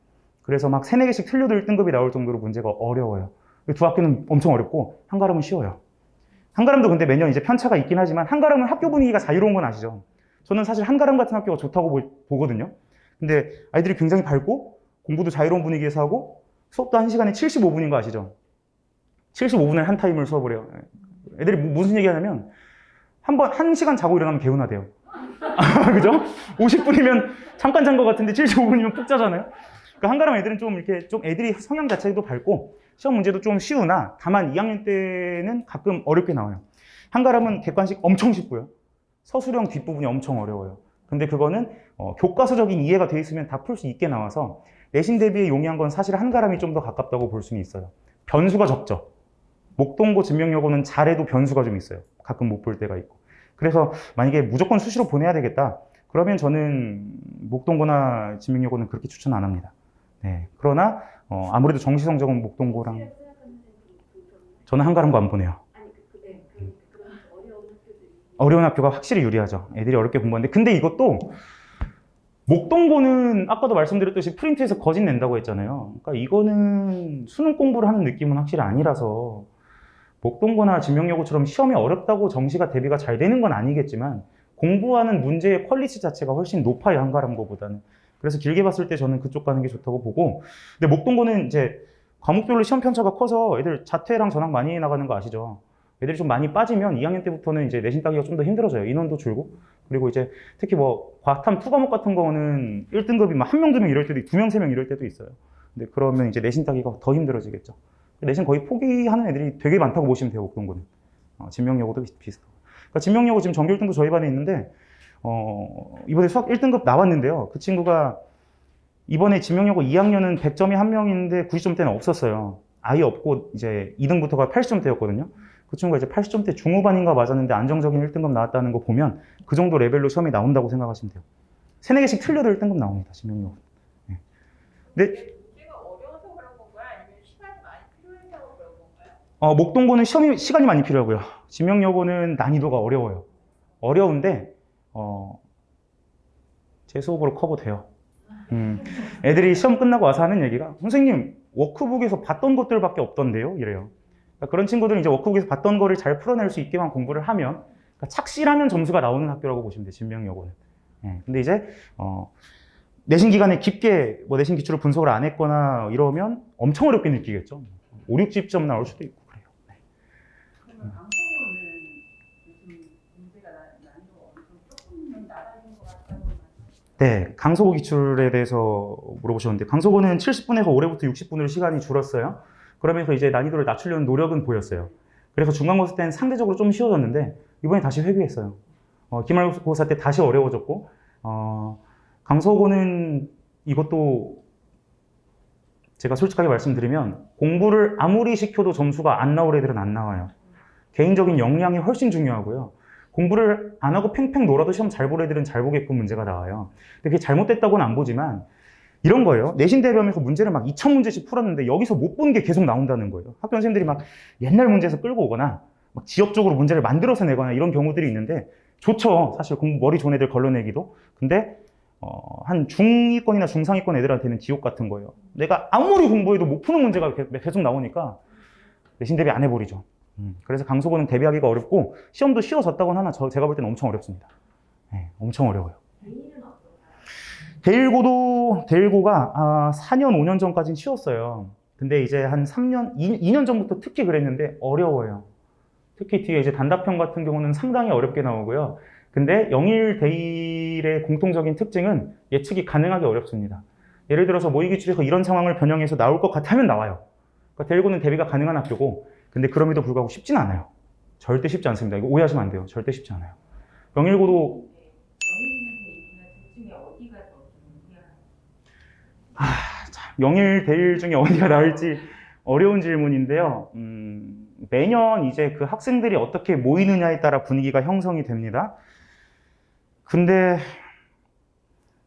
그래서 막 3, 4개씩 틀려도 1등급이 나올 정도로 문제가 어려워요. 두 학교는 엄청 어렵고 한가람은 쉬워요. 한가람도 근데 매년 이제 편차가 있긴 하지만 한가람은 학교 분위기가 자유로운 건 아시죠? 저는 사실 한가람 같은 학교가 좋다고 보거든요. 근데 아이들이 굉장히 밝고 공부도 자유로운 분위기에서 하고 수업도 1시간에 75분인 거 아시죠? 75분에 한 타임을 수업을 해요. 애들이 무슨 얘기 하냐면 1시간 자고 일어나면 개운하대요. 그죠? 50분이면 잠깐 잔 것 같은데 75분이면 푹 자잖아요. 그러니까 한가람 애들은 좀 애들이 성향 자체도 밝고 시험 문제도 좀 쉬우나 다만 2학년 때는 가끔 어렵게 나와요. 한가람은 객관식 엄청 쉽고요. 서술형 뒷부분이 엄청 어려워요. 근데 그거는 교과서적인 이해가 돼 있으면 다 풀 수 있게 나와서 내신 대비에 용이한 건 사실 한가람이 좀 더 가깝다고 볼 수는 있어요. 변수가 적죠. 목동고 진명여고는 잘해도 변수가 좀 있어요. 가끔 못 볼 때가 있고. 그래서 만약에 무조건 수시로 보내야 되겠다. 그러면 저는 목동고나 진명여고는 그렇게 추천 안 합니다. 네. 그러나 아무래도 정시 성적은 목동고랑 저는 한가람고 안 보내요. 어려운 학교가 확실히 유리하죠. 애들이 어렵게 공부하는데 근데 이것도 목동고는 아까도 말씀드렸듯이 프린트에서 거짓 낸다고 했잖아요. 그러니까 이거는 수능 공부를 하는 느낌은 확실히 아니라서 목동고나 진명여고처럼 시험이 어렵다고 정시가 대비가 잘 되는 건 아니겠지만 공부하는 문제의 퀄리티 자체가 훨씬 높아요, 한가람고보다는. 그래서 길게 봤을 때 저는 그쪽 가는 게 좋다고 보고 근데 목동고는 이제 과목별로 시험 편차가 커서 애들 자퇴랑 전학 많이 나가는 거 아시죠? 애들이 좀 많이 빠지면 2학년 때부터는 이제 내신 따기가 좀 더 힘들어져요. 인원도 줄고. 그리고 이제 특히 뭐 과탐 투과목 같은 거는 1등급이 막 1명, 2명 이럴 때도 2명, 3명 이럴 때도 있어요. 근데 그러면 이제 내신 따기가 더 힘들어지겠죠. 내신 거의 포기하는 애들이 되게 많다고 보시면 돼요, 목동고는. 진명여고도 비슷하고. 그러니까 진명여고 지금 전교 1등도 저희 반에 있는데, 이번에 수학 1등급 나왔는데요. 그 친구가 이번에 진명여고 2학년은 100점이 한 명인데 90점대는 없었어요. 아예 없고 이제 2등부터가 80점대였거든요. 그 친구가 이제 80점대 중후반인가 맞았는데 안정적인 1등급 나왔다는 거 보면 그 정도 레벨로 시험이 나온다고 생각하시면 돼요. 3, 4개씩 틀려도 1등급 나옵니다, 진명여고. 네. 근데 문제가 어려워서 그런 건가요? 아니면 시간이 많이 필요해서 그런 건가요? 목동고는 시간이 많이 필요하고요. 진명여고는 난이도가 어려워요. 어려운데 제 수업으로 커버돼요. 애들이 시험 끝나고 와서 하는 얘기가 선생님 워크북에서 봤던 것들밖에 없던데요? 이래요. 그러니까 그런 친구들은 이제 워크북에서 봤던 거를 잘 풀어낼 수 있게만 공부를 하면 그러니까 착실하면 점수가 나오는 학교라고 보시면 돼요. 진명여고는. 근데 이제 내신 기간에 깊게 뭐 내신 기출을 분석을 안 했거나 이러면 엄청 어렵게 느끼겠죠. 5, 60점 나올 수도 있고 그래요. 그러면 강성호는 요즘 문제가 난이도가 엄청 조금은 낮아진 것 같다고 말씀하시죠? 네, 강서구 기출에 대해서 물어보셨는데 강서구는 70분에서 올해부터 60분으로 시간이 줄었어요. 그러면서 이제 난이도를 낮추려는 노력은 보였어요. 그래서 중간고사 때는 상대적으로 좀 쉬워졌는데 이번에 다시 회귀했어요. 기말고사 때 다시 어려워졌고 강서구는 이것도 제가 솔직하게 말씀드리면 공부를 아무리 시켜도 점수가 안 나올 애들은 안 나와요. 개인적인 역량이 훨씬 중요하고요. 공부를 안 하고 팽팽 놀아도 시험 잘 볼 애들은 잘 보게끔 문제가 나와요. 근데 그게 잘못됐다고는 안 보지만 이런 거예요. 내신 대비하면서 문제를 막 2000문제씩 풀었는데 여기서 못 본 게 계속 나온다는 거예요. 학교 선생님들이 막 옛날 문제에서 끌고 오거나 막 지역적으로 문제를 만들어서 내거나 이런 경우들이 있는데 좋죠. 사실 공부 머리 좋은 애들 걸러내기도. 근데 한 중위권이나 중상위권 애들한테는 지옥 같은 거예요. 내가 아무리 공부해도 못 푸는 문제가 계속 나오니까 내신 대비 안 해버리죠. 그래서 강서구는 대비하기가 어렵고 시험도 쉬워졌다고는 하나 제가 볼 때는 엄청 어렵습니다. 네, 엄청 어려워요. 대인은 어떤가요? 대일고가 4년, 5년 전까지는 쉬웠어요. 근데 이제 한 3년, 2년 전부터 특히 그랬는데 어려워요. 특히 뒤에 이제 단답형 같은 경우는 상당히 어렵게 나오고요. 근데 영일 대일의 공통적인 특징은 예측이 가능하게 어렵습니다. 예를 들어서 모의기출에서 이런 상황을 변형해서 나올 것 같으면 나와요. 그러니까 대일고는 대비가 가능한 학교고, 근데 그럼에도 불구하고 쉽진 않아요. 절대 쉽지 않습니다. 이거 오해하시면 안 돼요. 절대 쉽지 않아요. 영일고도 영일이나 대일이나 둘 중에 어디가 더 유리한가요? 영일, 대일 중에 어디가 나을지 어려운 질문인데요. 매년 이제 그 학생들이 어떻게 모이느냐에 따라 분위기가 형성이 됩니다. 근데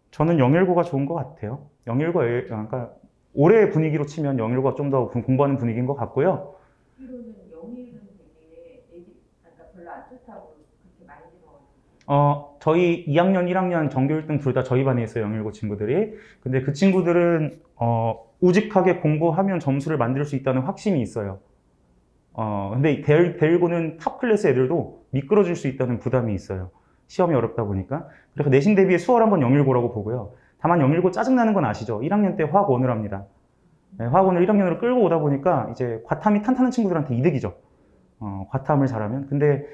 저는 영일고가 좋은 것 같아요. 그러니까 올해 분위기로 치면 영일고가 좀 더 공부하는 분위기인 것 같고요. 뒤로는 영일은 되게 그러니까 별로 안 좋다고 그렇게 많이 들어가지고. 저희 2학년, 1학년 전교 1등 둘 다 저희 반에 있어요, 영일고 친구들이. 근데 그 친구들은 우직하게 공부하면 점수를 만들 수 있다는 확신이 있어요. 근데 대일고는 탑 클래스 애들도 미끄러질 수 있다는 부담이 있어요. 시험이 어렵다 보니까. 그래서 내신 대비에 수월한 건 영일고라고 보고요. 다만 영일고 짜증나는 건 아시죠? 1학년 때 화학 1을 합니다. 네, 화학 1을 1학년으로 끌고 오다 보니까 이제 과탐이 탄탄한 친구들한테 이득이죠. 과탐을 잘하면. 근데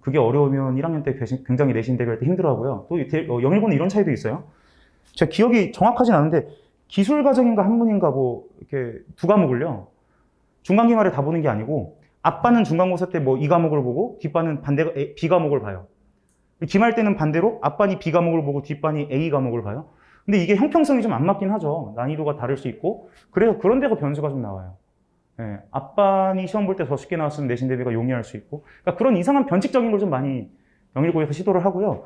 그게 어려우면 1학년 때 굉장히 내신 대비할 때 힘들어하고요. 또 영일고는 이런 차이도 있어요. 제가 기억이 정확하진 않은데 기술과정인가 한문인가 뭐 이렇게 두 과목을요. 중간기말에 다 보는 게 아니고 앞반은 중간고사 때 뭐 이 과목을 보고 뒷반은 반대가 B 과목을 봐요. 기말 때는 반대로 앞반이 B 과목을 보고 뒷반이 A 과목을 봐요. 근데 이게 형평성이 좀 안 맞긴 하죠. 난이도가 다를 수 있고. 그래서 그런 데서 변수가 좀 나와요. 예, 앞반이 시험 볼 때 더 쉽게 나왔으면 내신 대비가 용이할 수 있고. 그러니까 그런 이상한 변칙적인 걸 좀 많이 영일고에서 시도를 하고요.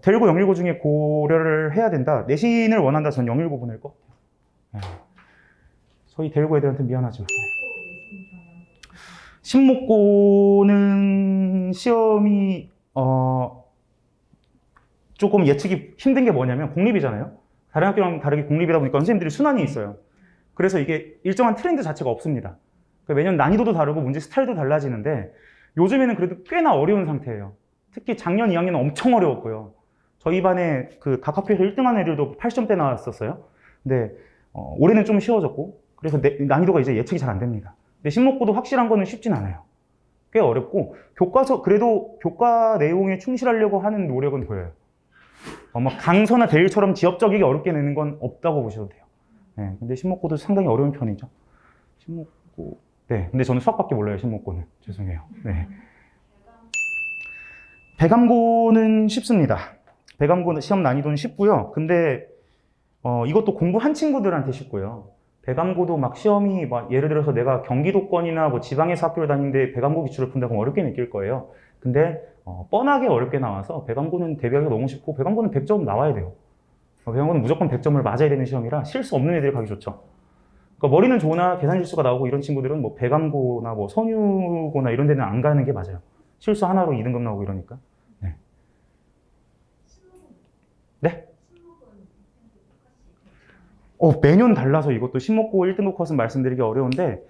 대일고 영일고 중에 고려를 해야 된다. 내신을 원한다. 전 영일고 보낼 것 같아요. 예. 저희 대일고 애들한테 미안하죠. 신목고는 시험이 조금 예측이 힘든 게 뭐냐면 공립이잖아요. 다른 학교랑 다르게 공립이다 보니까 선생님들이 순환이 있어요. 그래서 이게 일정한 트렌드 자체가 없습니다. 그러니까 매년 난이도도 다르고 문제 스타일도 달라지는데 요즘에는 그래도 꽤나 어려운 상태예요. 특히 작년 2학년은 엄청 어려웠고요. 저희 반에 그 각 학교에서 1등한 애들도 80점대 나왔었어요. 근데 올해는 좀 쉬워졌고 그래서 난이도가 이제 예측이 잘 안 됩니다. 근데 신목고도 확실한 거는 쉽진 않아요. 꽤 어렵고 교과서 그래도 교과 내용에 충실하려고 하는 노력은 보여요. 뭐 강서나 대일처럼 지역적이게 어렵게 내는 건 없다고 보셔도 돼요. 네, 근데 신목고도 상당히 어려운 편이죠. 신목고. 네, 근데 저는 수학밖에 몰라요, 신목고는. 죄송해요. 네. 배감고는 쉽습니다. 배감고 시험 난이도는 쉽고요. 근데 이것도 공부한 친구들한테 쉽고요. 배감고도 막 시험이 막 예를 들어서 내가 경기도권이나 뭐 지방에서 학교를 다니는데 배감고 기출을 푼다고 어렵게 느낄 거예요. 근데 뻔하게 어렵게 나와서 배감고는 대비하기가 너무 쉽고 배감고는 100점 나와야 돼요. 배감고는 무조건 100점을 맞아야 되는 시험이라 실수 없는 애들이 가기 좋죠. 그러니까 머리는 좋으나 계산 실수가 나오고 이런 친구들은 뭐 배감고나 뭐 선유고나 이런 데는 안 가는 게 맞아요. 실수 하나로 2등급 나오고 이러니까. 네. 네? 매년 달라서 이것도 신목고 1등급 컷은 말씀드리기 어려운데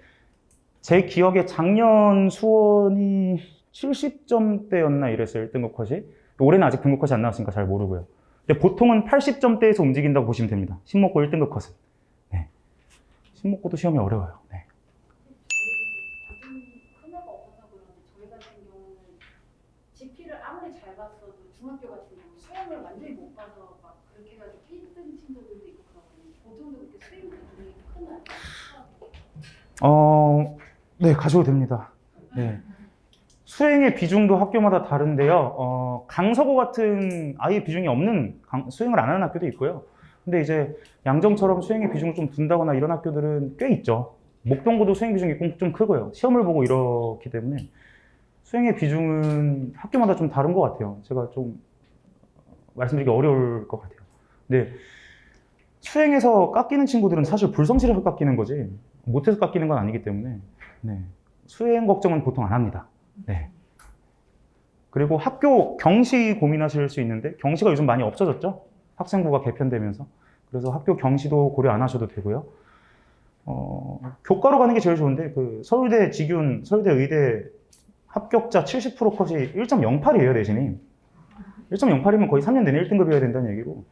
제 기억에 작년 수원이 70점대였나 이랬어요. 1등급 컷이. 올해는 아직 등급 컷이 안 나왔으니까 잘 모르고요. 근데 보통은 80점대에서 움직인다고 보시면 됩니다. 신목고 1등급 컷은. 네. 신목고도 시험이 어려워요. 네. 저희는 요즘 큰 애가 없어서 그런지 저희 같은 경우는 GP를 아무리 잘 봤어도 중학교 같은 경우 수행을 완전히 못 봐서 막 그렇게 해가지고 삐뜬 친구들도 있고 그러거든요. 고등도 그렇게 수행 비중이 크나요? 네, 가셔도 됩니다. 네. 수행의 비중도 학교마다 다른데요. 강서고 같은 아예 비중이 없는 수행을 안 하는 학교도 있고요. 근데 이제 양정처럼 수행의 비중을 좀 둔다거나 이런 학교들은 꽤 있죠. 목동고도 수행 비중이 좀 크고요. 시험을 보고 이렇기 때문에 수행의 비중은 학교마다 좀 다른 것 같아요. 제가 좀 말씀드리기 어려울 것 같아요. 근데 수행에서 깎이는 친구들은 사실 불성실해서 깎이는 거지 못해서 깎이는 건 아니기 때문에 네. 수행 걱정은 보통 안 합니다. 네. 그리고 학교 경시 고민하실 수 있는데 경시가 요즘 많이 없어졌죠? 학생부가 개편되면서. 그래서 학교 경시도 고려 안 하셔도 되고요. 교과로 가는 게 제일 좋은데 그 서울대 직윤, 서울대 의대 합격자 70% 컷이 1.08이에요, 내신이. 1.08이면 거의 3년 내내 1등급이어야 된다는 얘기고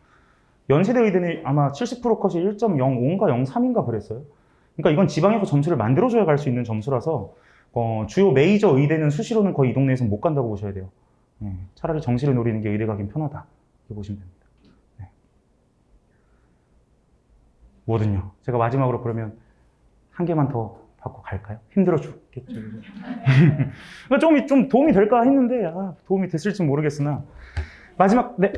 연세대 의대는 아마 70% 컷이 1.05인가 03인가 그랬어요. 그러니까 이건 지방에서 점수를 만들어줘야 갈 수 있는 점수라서 주요 메이저 의대는 수시로는 거의 이 동네에서 못 간다고 보셔야 돼요. 네, 차라리 정시를 노리는 게 의대 가긴 편하다. 이렇게 보시면 됩니다. 네. 뭐든요. 제가 마지막으로 그러면 한 개만 더 받고 갈까요? 힘들어 죽겠죠. 그러니까 좀 도움이 될까 했는데 도움이 됐을지 모르겠으나 마지막 네.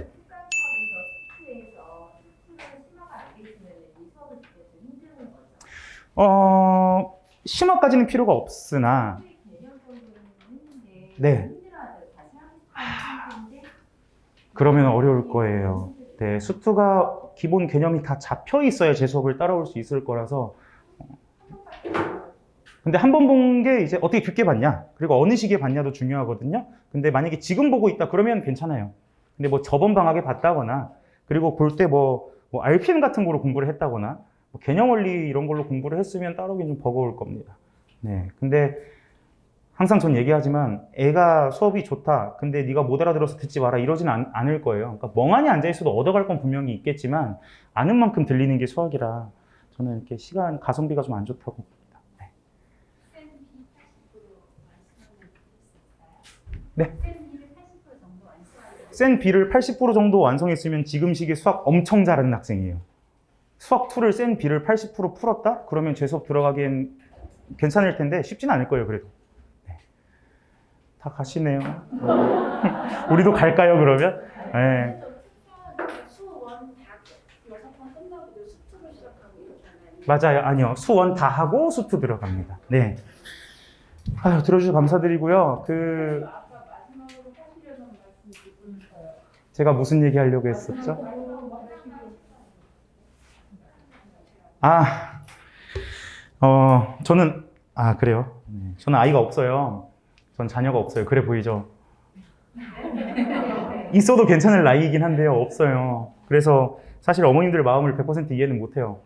심화까지는 필요가 없으나 네. 그러면 어려울 거예요. 네, 수투가 기본 개념이 다 잡혀 있어야 제 수업을 따라올 수 있을 거라서 근데 한 번 본 게 이제 어떻게 깊게 봤냐 그리고 어느 시기에 봤냐도 중요하거든요. 근데 만약에 지금 보고 있다 그러면 괜찮아요. 근데 뭐 저번 방학에 봤다거나 그리고 볼 때 뭐 RPM 같은 거로 공부를 했다거나 뭐 개념 원리 이런 걸로 공부를 했으면 따라오긴 좀 버거울 겁니다. 네, 근데 항상 전 얘기하지만 애가 수업이 좋다. 근데 네가 못 알아들어서 듣지 마라. 이러진 않을 거예요. 그러니까 멍하니 앉아있어도 얻어갈 건 분명히 있겠지만 아는 만큼 들리는 게 수학이라 저는 이렇게 시간 가성비가 좀 안 좋다고 봅니다. 네. 센 B를 80% 정도 완성했으면 지금 시기에 수학 엄청 잘하는 학생이에요. 수학 2를 센 B를 80% 풀었다? 그러면 제 수업 들어가기엔 괜찮을 텐데 쉽진 않을 거예요, 그래도. 네. 다 가시네요. 우리도 갈까요, 그러면? 네. 맞아요. 아니요. 수원 다 하고 수투 들어갑니다. 네. 들어주셔서 감사드리고요. 제가 무슨 얘기 하려고 했었죠? 저는, 그래요. 네. 저는 아이가 없어요. 전 자녀가 없어요. 그래 보이죠? 있어도 괜찮을 나이이긴 한데요. 없어요. 그래서 사실 어머님들 마음을 100% 이해는 못해요.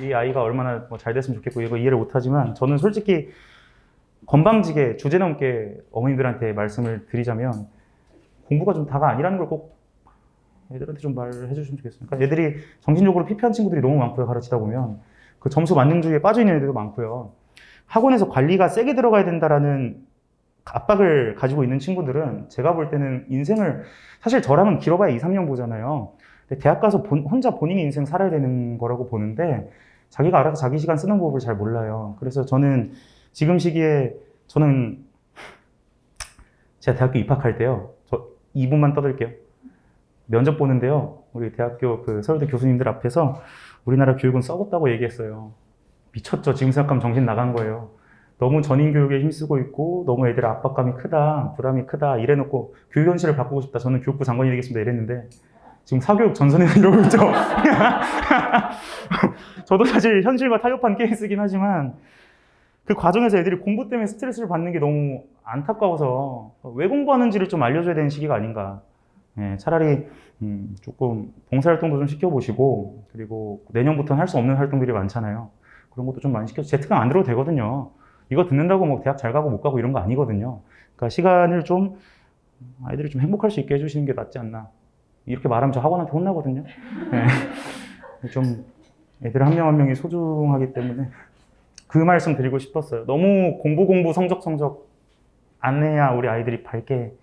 이 아이가 얼마나 잘 됐으면 좋겠고 이거 이해를 못하지만 저는 솔직히 건방지게 주제넘게 어머님들한테 말씀을 드리자면 공부가 좀 다가 아니라는 걸 꼭 애들한테 좀 말해 주시면 좋겠어요. 그러니까 애들이 정신적으로 피폐한 친구들이 너무 많고요. 가르치다 보면 그 점수 만능주의에 빠져 있는 애들도 많고요. 학원에서 관리가 세게 들어가야 된다라는 압박을 가지고 있는 친구들은 제가 볼 때는 인생을 사실 저랑은 길어봐야 2, 3년 보잖아요. 근데 대학 가서 혼자 본인의 인생 살아야 되는 거라고 보는데 자기가 알아서 자기 시간 쓰는 법을 잘 몰라요. 그래서 저는 지금 시기에 저는 제가 대학교 입학할 때요. 저 2분만 떠들게요. 면접 보는데요. 우리 대학교 그 서울대 교수님들 앞에서 우리나라 교육은 썩었다고 얘기했어요. 미쳤죠. 지금 생각하면 정신 나간 거예요. 너무 전인 교육에 힘쓰고 있고 너무 애들 압박감이 크다, 부담이 크다 이래놓고 교육 현실을 바꾸고 싶다. 저는 교육부 장관이 되겠습니다 이랬는데 지금 사교육 전선에서 이러고 있죠. 저도 사실 현실과 타협한 케이스긴 하지만 그 과정에서 애들이 공부 때문에 스트레스를 받는 게 너무 안타까워서 왜 공부하는지를 좀 알려줘야 되는 시기가 아닌가. 예, 차라리 조금 봉사활동도 좀 시켜보시고 그리고 내년부터는 할 수 없는 활동들이 많잖아요. 그런 것도 좀 많이 시켜서 제특강 안 들어도 되거든요. 이거 듣는다고 뭐 대학 잘 가고 못 가고 이런 거 아니거든요. 그러니까 시간을 좀 아이들이 좀 행복할 수 있게 해주시는 게 낫지 않나. 이렇게 말하면 저 학원한테 혼나거든요. 네. 좀 애들 한 명 한 명이 소중하기 때문에 그 말씀 드리고 싶었어요. 너무 공부 성적 안 해야 우리 아이들이 밝게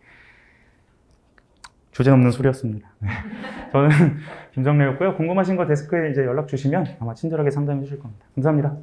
주제 넘는 소리였습니다. 네. 저는 김정래였고요. 궁금하신 거 데스크에 이제 연락 주시면 아마 친절하게 상담해 주실 겁니다. 감사합니다.